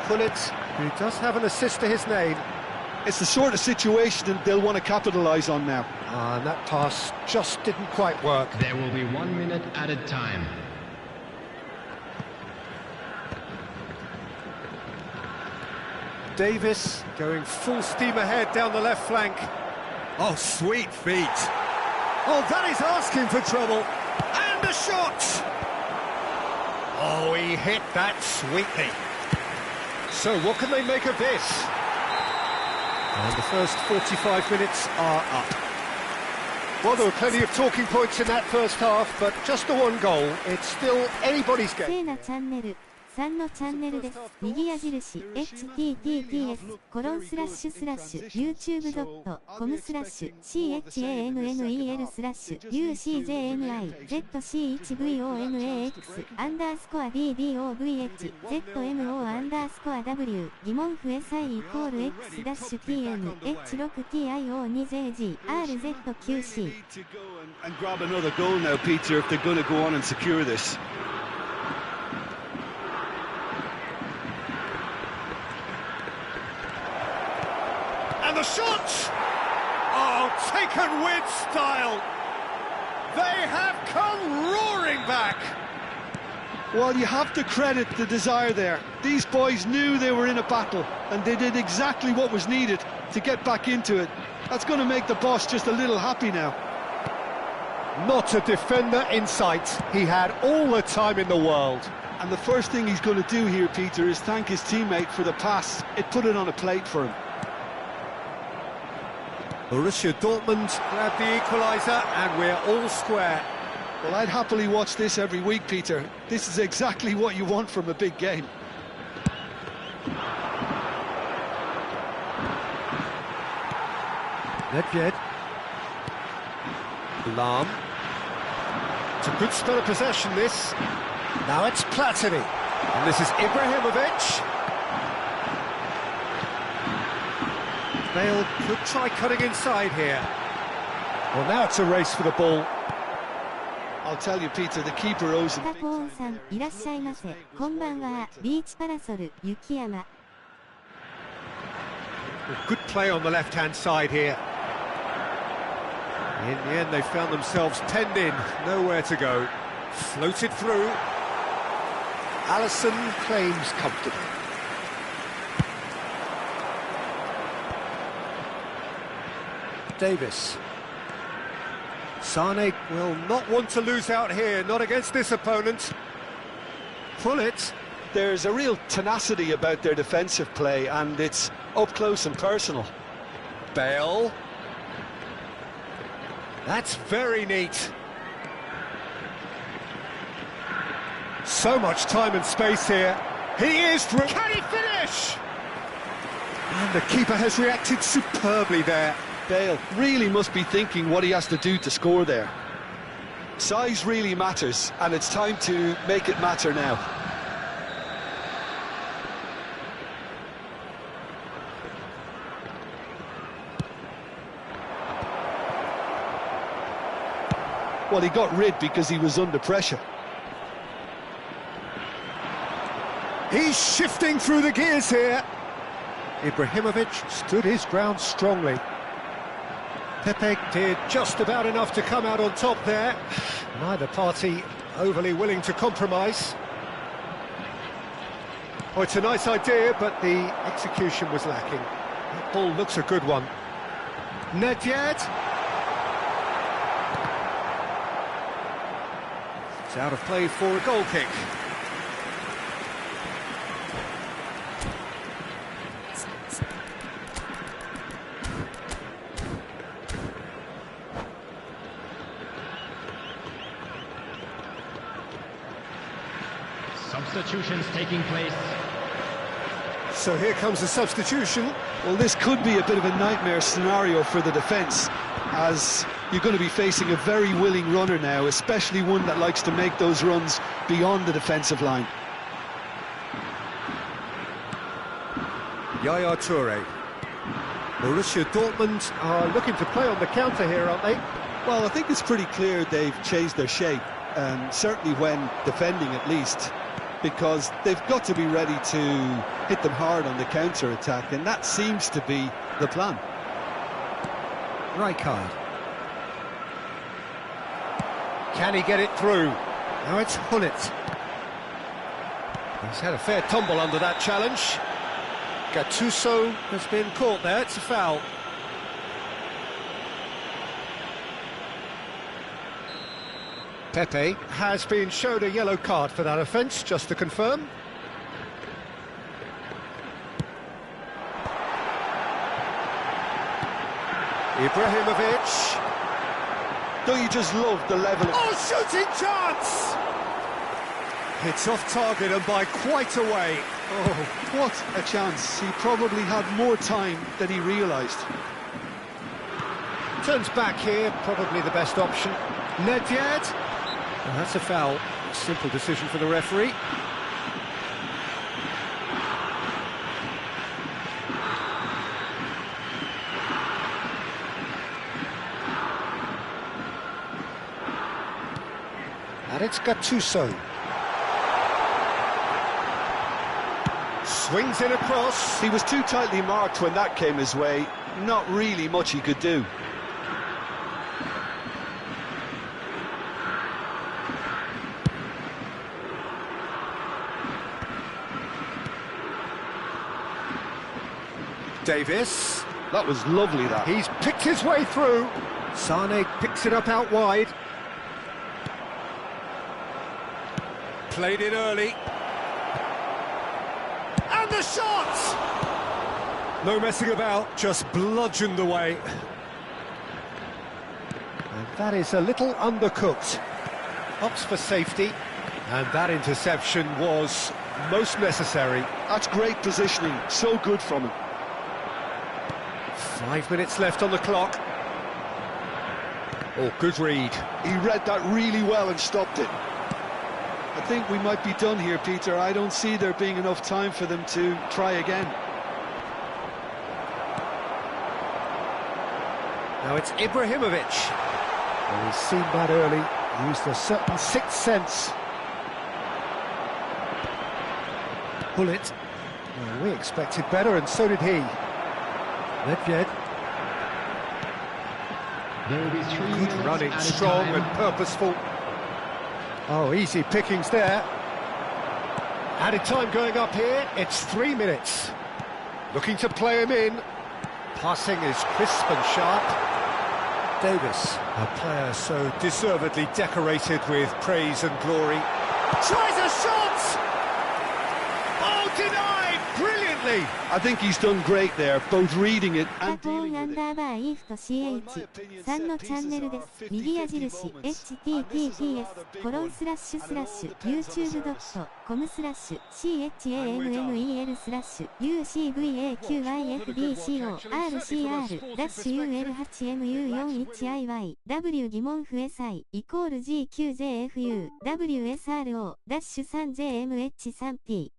Gullit, who does have an assist to his name. It's the sort of situation that they'll want to capitalise on now. And that pass just didn't quite work. There will be 1 minute added time. Davis going full steam ahead down the left flank. Oh, sweet feet. Oh, that is asking for trouble. And a shot! Oh, he hit that sweetly. So what can they make of this? And the first 45 minutes are up. Well, there were plenty of talking points in that first half, but just the one goal. It's still anybody's game. せーなチャンネル3のチャンネルです。右矢印 https://youtube.com/channel/chanmol_ddovh_zmo_w 疑問符 SI=x-tio2jg RZQC And grab another goal now, Peter, if they're going to go on and secure this. And the shot! Oh, taken with style! They have come roaring back! Well, you have to credit the desire there. These boys knew they were in a battle, and they did exactly what was needed to get back into it. That's going to make the boss just a little happy now. Not a defender in sight. He had all the time in the world. And the first thing he's going to do here, Peter, is thank his teammate for the pass. It put it on a plate for him. Borussia Dortmund grabbed the equaliser, and we're all square. Well, I'd happily watch this every week, Peter. This is exactly what you want from a big game. Nedved. Lahm. It's a good spell of possession, this. Now it's Platini. And this is Ibrahimovic. Bale could try cutting inside here. Well, now it's a race for the ball. I'll tell you, Peter, the keeper owes him. タコーンさん、いらっしゃいませ。こんばんは。ビーチパラソル、雪山。Good play on the left-hand side here. In the end, they found themselves penned in, nowhere to go. Floated through. Alisson claims comfortably. Davis. Sane will not want to lose out here, not against this opponent. Pull it. There's a real tenacity about their defensive play, and it's up close and personal. Bale. That's very neat. So much time and space here. He is through. Can he finish? And the keeper has reacted superbly there. Bale really must be thinking what he has to do to score there. Size really matters, and it's time to make it matter now. Well, he got rid because he was under pressure. He's shifting through the gears here. Ibrahimovic stood his ground strongly. Pepe did just about enough to come out on top there. Neither party overly willing to compromise. Oh, it's a nice idea, but the execution was lacking. That ball looks a good one. Nedved. It's out of play for a goal kick. substitutions taking place. So here comes the substitution. Well, this could be a bit of a nightmare scenario for the defence, as you're going to be facing a very willing runner now, especially one that likes to make those runs beyond the defensive line. Yaya Toure. Borussia Dortmund are looking to play on the counter here, aren't they? Well, I think it's pretty clear they've changed their shape, certainly when defending at least, because they've got to be ready to hit them hard on the counter-attack, and that seems to be the plan. Rijkaard. Can he get it through? Now it's Hullet. He's had a fair tumble under that challenge. Gattuso has been caught there, it's a foul. Pepe has been shown a yellow card for that offence, just to confirm. Ibrahimovic. Don't you just love the level of... Oh, shooting chance! It's off target and by quite a way. Oh, what a chance. He probably had more time than he realised. Turns back here, probably the best option. Nedved. Oh, that's a foul. Simple decision for the referee. And it's Gattuso. Swings it across. He was too tightly marked when that came his way. Not really much he could do. Davis. That was lovely, that. He's picked his way through. Sane picks it up out wide. Played it early. And the shot! No messing about, just bludgeoned away. And that is a little undercooked. Opts for safety. And that interception was most necessary. That's great positioning, so good from him. 5 minutes left on the clock. Oh, good read. He read that really well and stopped it. I think we might be done here, Peter. I don't see there being enough time for them to try again. Now it's Ibrahimovic. Well, he's seen that early, used a certain sixth sense. Hullet. Well, we expected better, and so did he. Nedved. There will be 3 Good minutes running, added strong time. and purposeful. Oh, easy pickings there. Added time going up here, it's 3 minutes. Looking to play him in. Passing is crisp and sharp. Davis, a player so deservedly decorated with praise and glory. Tries a shot! Oh, denied! Brilliantly! I think he's done great there, both reading it and コーン dealing ア with ン it. ダーバーイーフト CH 3のチャンネルです。右矢印 https コロンスラッシュスラッシュ youtube.com スラッシュ CHANNEL スラッシュ UCVAQIFDCO RCR ダッシュ UL8MU41IY W 疑問符 SI イコール GQJFU WSRO ダッシュ 3JMH3P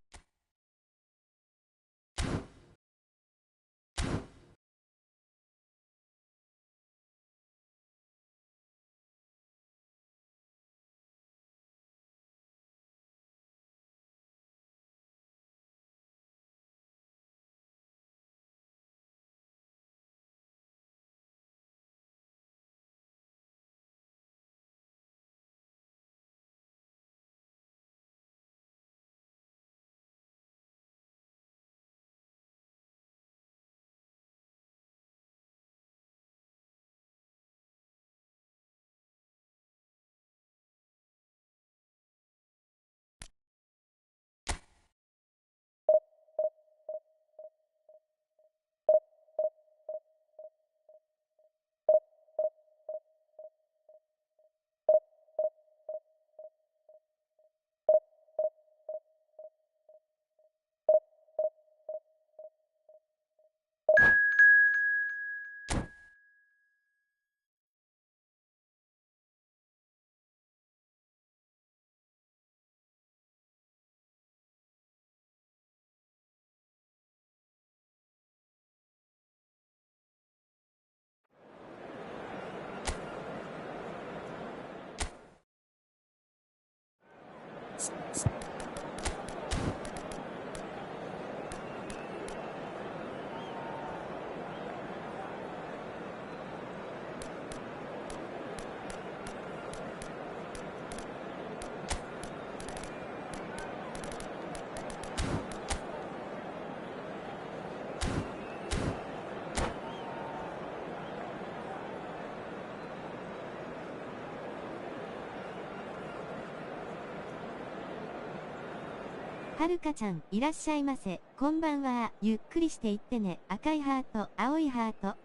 はるかちゃん、いらっしゃいませ。こんばんは。ゆっくりしていってね。赤いハート、青いハート。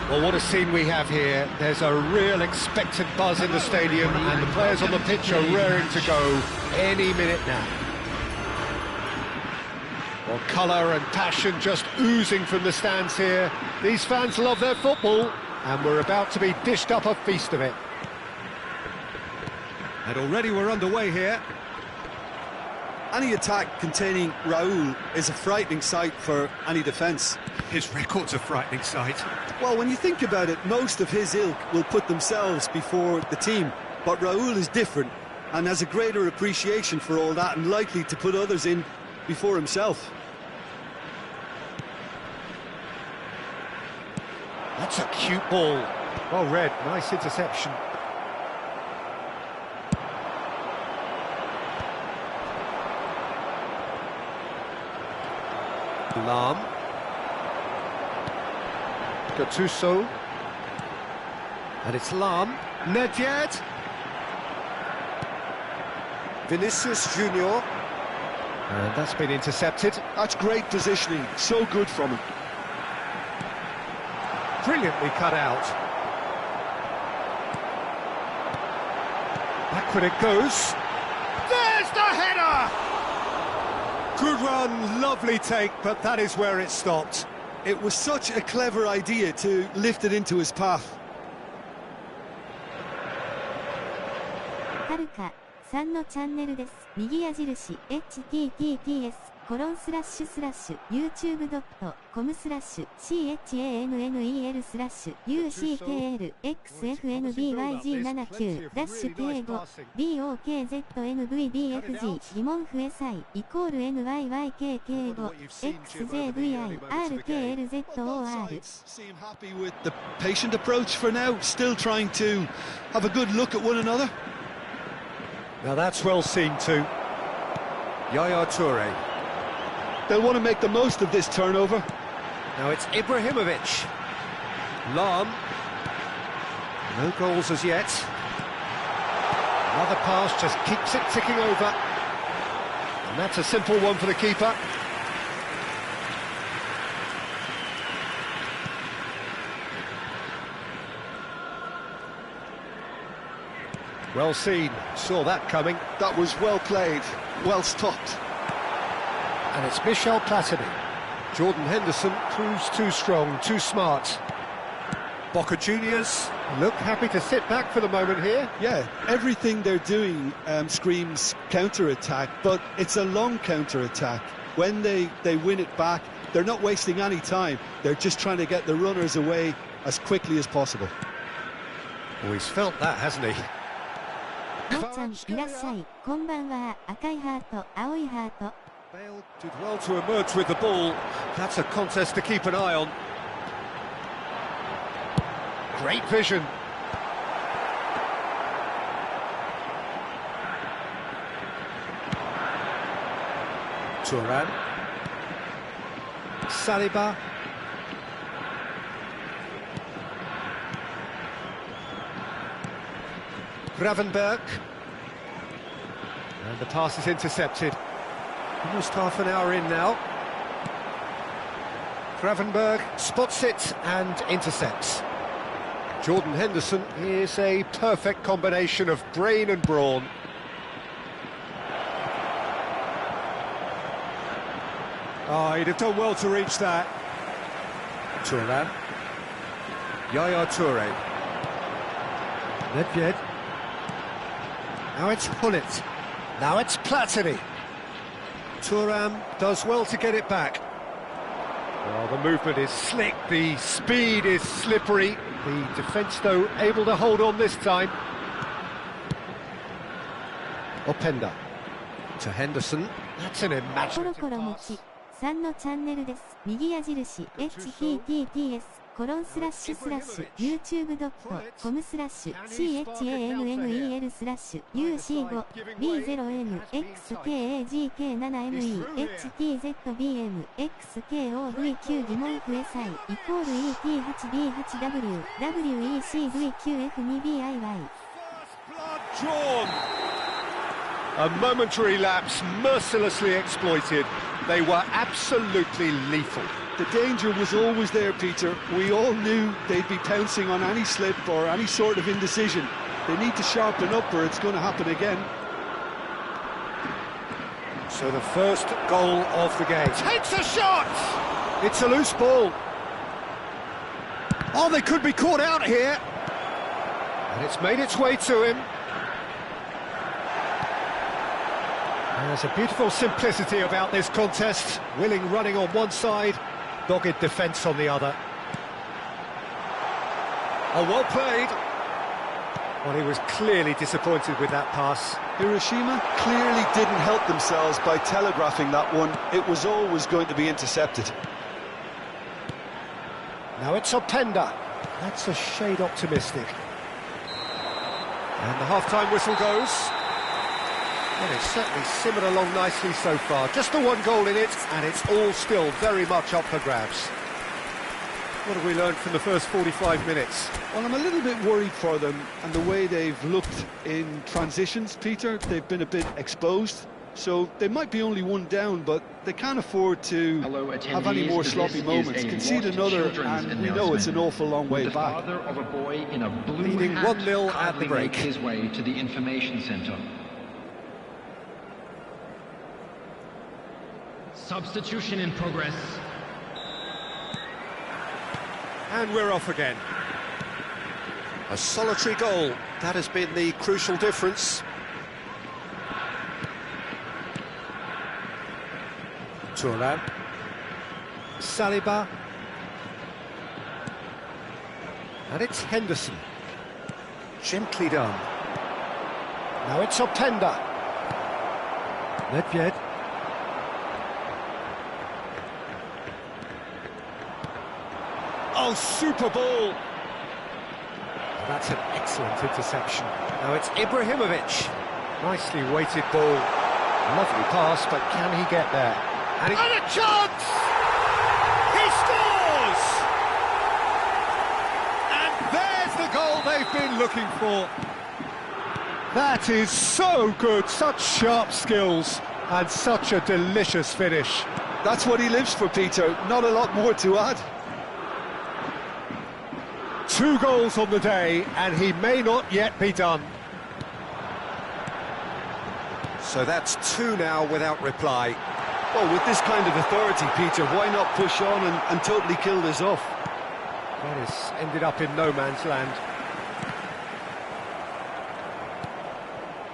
Well, what a scene we have here. There's a real expectant buzz in the stadium, and the players on the pitch are raring to go any minute now. Well, colour and passion just oozing from the stands here. These fans love their football, and we're about to be dished up a feast of it. And already we're underway here. Any attack containing Raul is a frightening sight for any defence. His record's a frightening sight. Well, when you think about it, most of his ilk will put themselves before the team. But Raul is different and has a greater appreciation for all that and likely to put others in before himself. That's a cute ball. Well read, nice interception. Lam. Gattuso. And it's Lam. Nedved. Vinicius Junior. And that's been intercepted. That's great positioning, so good from him. Brilliantly cut out. Backward it goes. There's the header! Good run, lovely take, but that is where it stopped. It was such a clever idea to lift it into his path. はるかさんのチャンネルです。右矢印 https://youtube.com/youtube.com/ucklxfnbyg79 ダッシュ敬語 dokznvdfg 疑問不エサイ= nyYk 敬語 xjvirklzor Seem happy with the patient approach for now, still trying to have a good look at one another. Now that's well seen too. Yaya Toure. They'll want to make the most of this turnover. Now it's Ibrahimovic. Lam. No goals as yet. Another pass just keeps it ticking over. And that's a simple one for the keeper. Well seen, saw that coming. That was well played, well stopped. And it's Michel Platini. Jordan Henderson proves too strong, too smart. Boca Juniors look happy to sit back for the moment here. Yeah, everything they're doing screams counter-attack, but it's a long counter-attack. When they win it back, they're not wasting any time. They're just trying to get the runners away as quickly as possible. Well, he's felt that, hasn't he? もっちゃん、いらっしゃい。こんばんは。赤いハート、青いハート。Bale did well to emerge with the ball. That's a contest to keep an eye on. Great vision. Thuram. Saliba. Gravenberg. And the pass is intercepted. Almost half an hour in now. Gravenberg spots it and intercepts. Jordan Henderson is a perfect combination of brain and brawn. Oh, he'd have done well to reach that. Thuram. Yaya Toure. Nedved. Now it's Hullet. Now it's Platini. Thuram does well to get it back. Well, the movement is slick, the speed is slippery. The defence, though, able to hold on this time. Openda to Henderson. That's an コロ imaginative コロ持 pass. ち3のチャンネルです。右矢印 https youtube.com/chatnel/ch-annel-ers/UC5B0N-XKAGK7NIE-HTZBM-XKOVQ-DMONQSI-ECORE-ET-HB-HW-WE-CG-BEXCKOVQ-DMONQSI. A momentary lapse mercilessly exploited. They were absolutely lethal. The danger was always there, Peter. We all knew they'd be pouncing on any slip or any sort of indecision. They need to sharpen up or it's going to happen again. So the first goal of the game. Takes a shot! It's a loose ball. Oh, they could be caught out here. And it's made its way to him. And there's a beautiful simplicity about this contest. Willing running on one side, dogged defence on the other. Oh, well played. Well, he was clearly disappointed with that pass. Hiroshima clearly didn't help themselves by telegraphing that one. It was always going to be intercepted. Now it's Openda. That's a shade optimistic. And the half-time whistle goes. Well, it's certainly simmered along nicely so far. Just the one goal in it, and it's all still very much up for grabs. What have we learned from the first 45 minutes? Well, I'm a little bit worried for them and the way they've looked in transitions, Peter. They've been a bit exposed, so they might be only one down, but they can't afford to have any more sloppy moments. Concede another, and we know it's an awful long way back. The father of a boy in a blue Leading hat 1-0 at the break. makes his way to the information centre. Substitution in progress. And we're off again. A solitary goal. That has been the crucial difference. Turan. Saliba. And it's Henderson. Gently done. Now it's Openda. Nedved. Oh, super ball! That's an excellent interception. Now it's Ibrahimovic. Nicely weighted ball. Lovely pass, but can he get there? And a chance! He scores! And there's the goal they've been looking for. That is so good, such sharp skills, and such a delicious finish. That's what he lives for, Peter. Not a lot more to add. 2 goals on the day, and he may not yet be done. So that's 2 now without reply. Well, with this kind of authority, Peter, why not push on and totally kill this off? That has ended up in no man's land.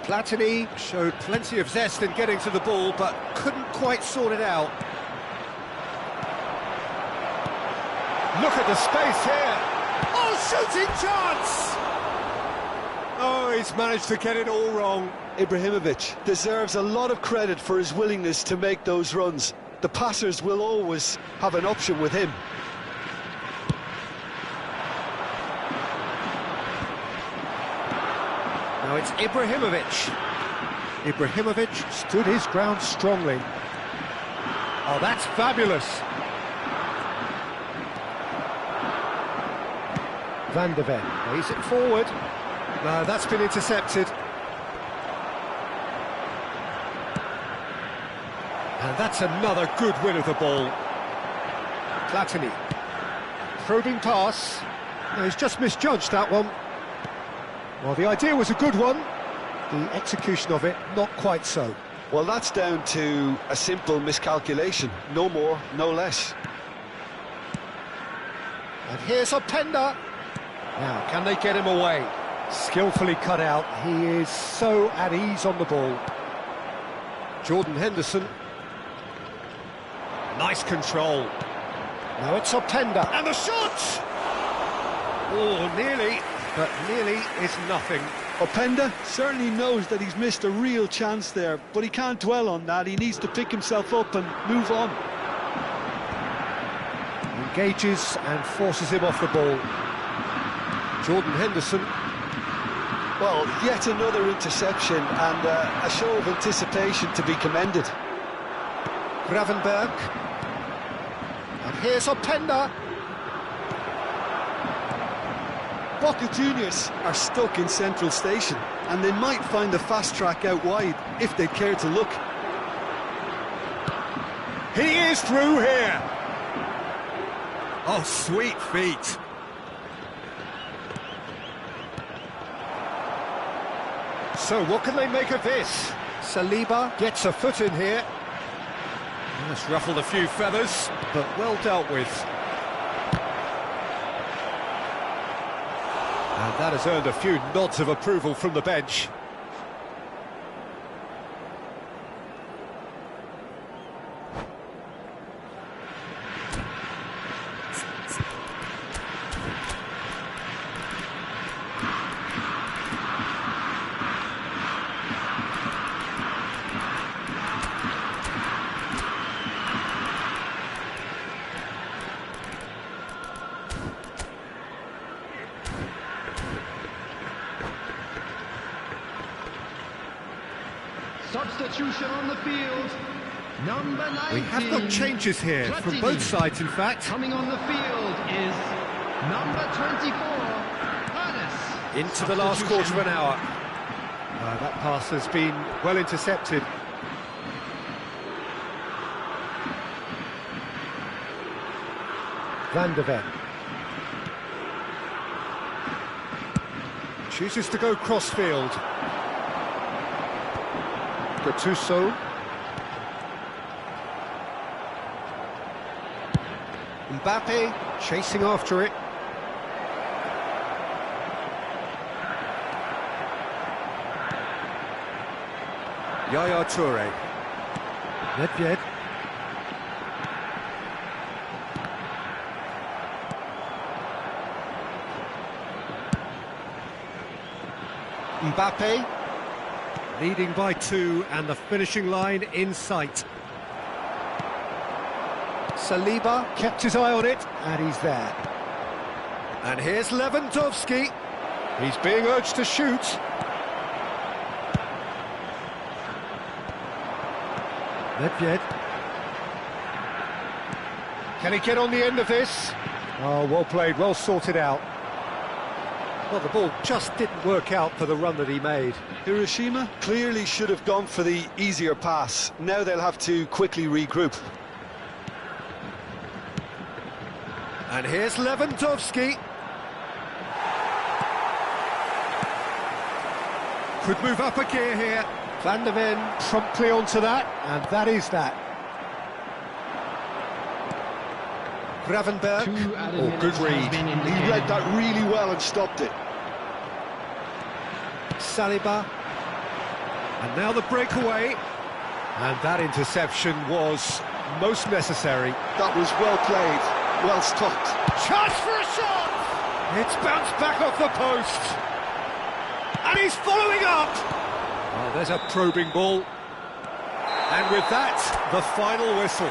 Platini showed plenty of zest in getting to the ball, but couldn't quite sort it out. Look at the space here. Oh, shooting chance! Oh, he's managed to get it all wrong. Ibrahimovic deserves a lot of credit for his willingness to make those runs. The passers will always have an option with him. Now it's Ibrahimovic. Ibrahimovic stood his ground strongly. Oh, that's fabulous. Van der Ven plays it forward. No, that's been intercepted. And that's another good win of the ball. Platini. Probing pass. No, he's just misjudged that one. Well, the idea was a good one. The execution of it, not quite so. Well, that's down to a simple miscalculation. No more, no less. And here's Openda. Now, can they get him away? Skillfully cut out. He is so at ease on the ball. Jordan Henderson. Nice control. Now it's Openda. And the shot! Oh, nearly, but nearly is nothing. Openda certainly knows that he's missed a real chance there, but he can't dwell on that. He needs to pick himself up and move on. Engages and forces him off the ball. Jordan Henderson. Well, yet another interception and a show of anticipation to be commended. Gravenberg. And here's Openda. Boca Juniors are stuck in Central Station, and they might find a fast track out wide if they care to look. He is through here. Oh, sweet feet. So what can they make of this? Saliba gets a foot in here. That's ruffled a few feathers, but well dealt with. And that has earned a few nods of approval from the bench. Substitution on the field. Number 19. We have got changes here from both sides, in fact. Coming on the field is number 24, Ernest. Into the last quarter of an hour. That pass has been well intercepted. Van der Ven. Chooses to go crossfield. Gattuso. Mbappe chasing after it. Yaya Toure. Nedved. Mbappe. Leading by 2 and the finishing line in sight. Saliba kept his eye on it and he's there. And here's Lewandowski. He's being urged to shoot. Nedved. Can he get on the end of this? Oh, well played, well sorted out. Well, the ball just didn't work out for the run that he made. Hiroshima clearly should have gone for the easier pass. Now they'll have to quickly regroup. And here's Lewandowski. Could move up a gear here. Van der Ven promptly onto that, and that is that. Gravenberg. Oh, good read. He read that really well and stopped it. Saliba. And now the breakaway. And that interception was most necessary. That was well played, well stopped. Chance for a shot! It's bounced back off the post. And he's following up. Oh, there's a probing ball. And with that, the final whistle.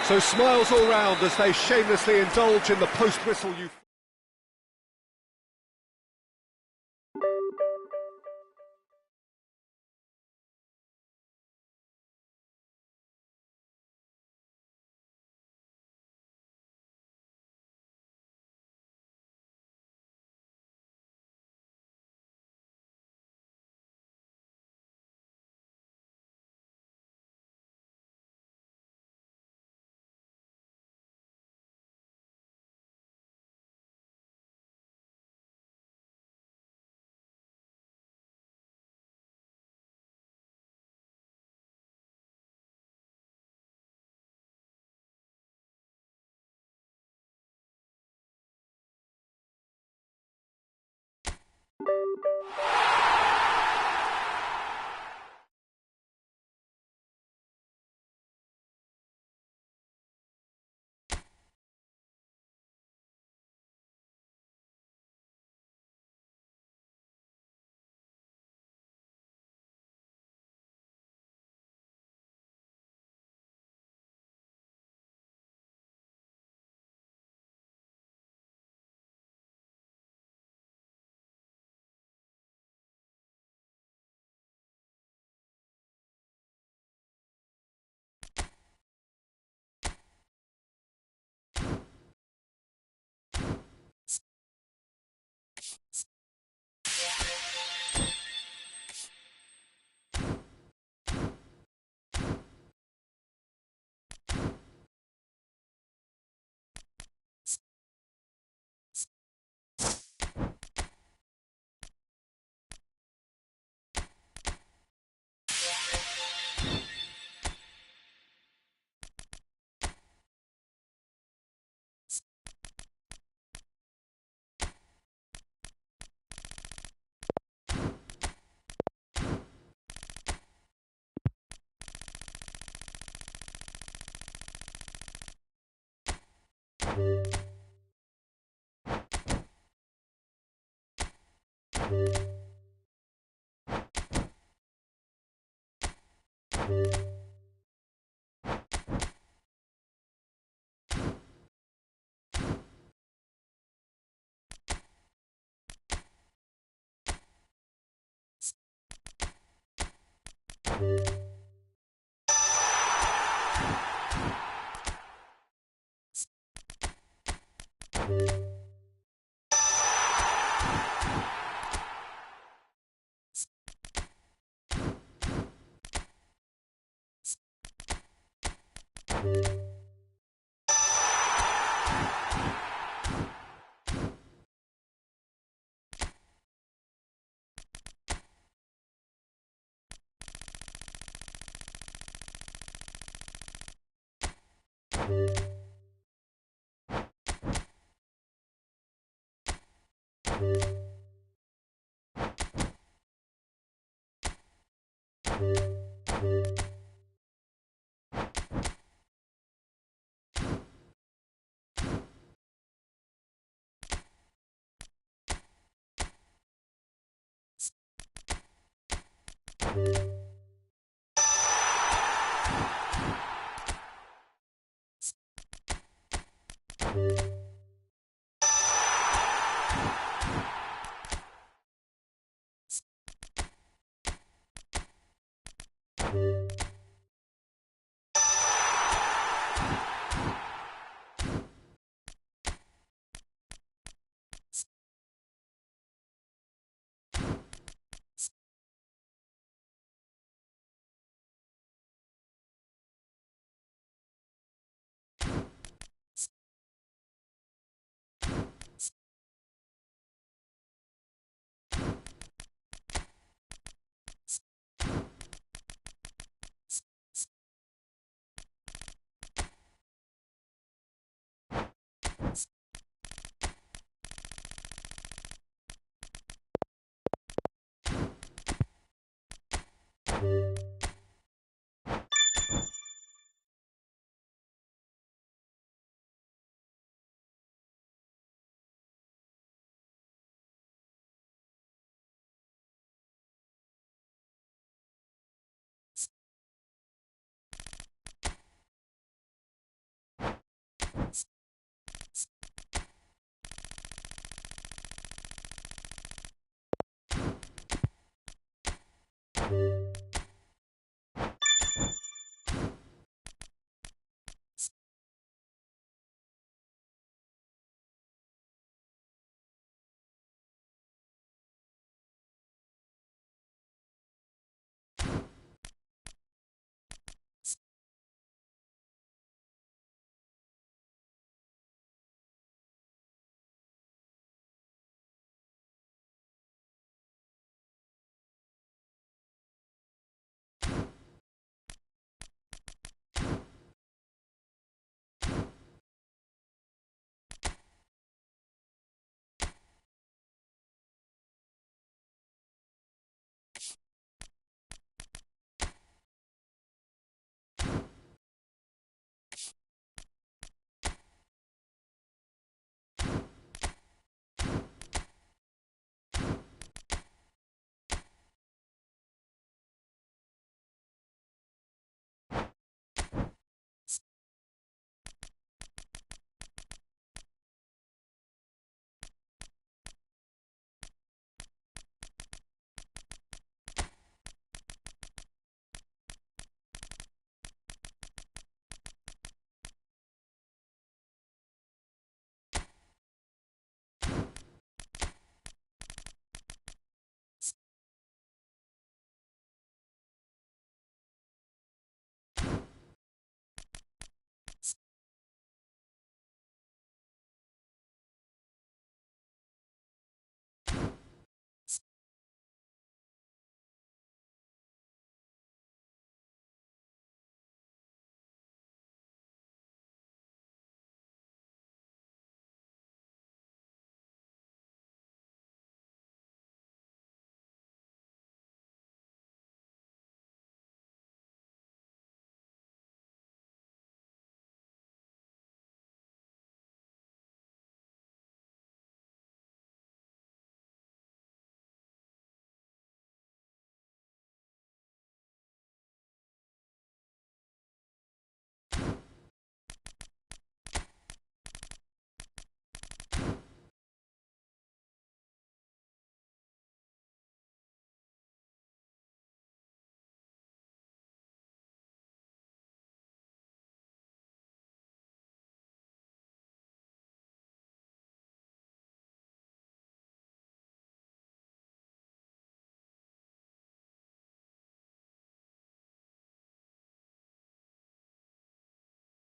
So smiles all round as they shamelessly indulge in the post-whistle euphoria.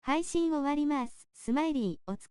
配信終わります。スマイリー、お疲れ。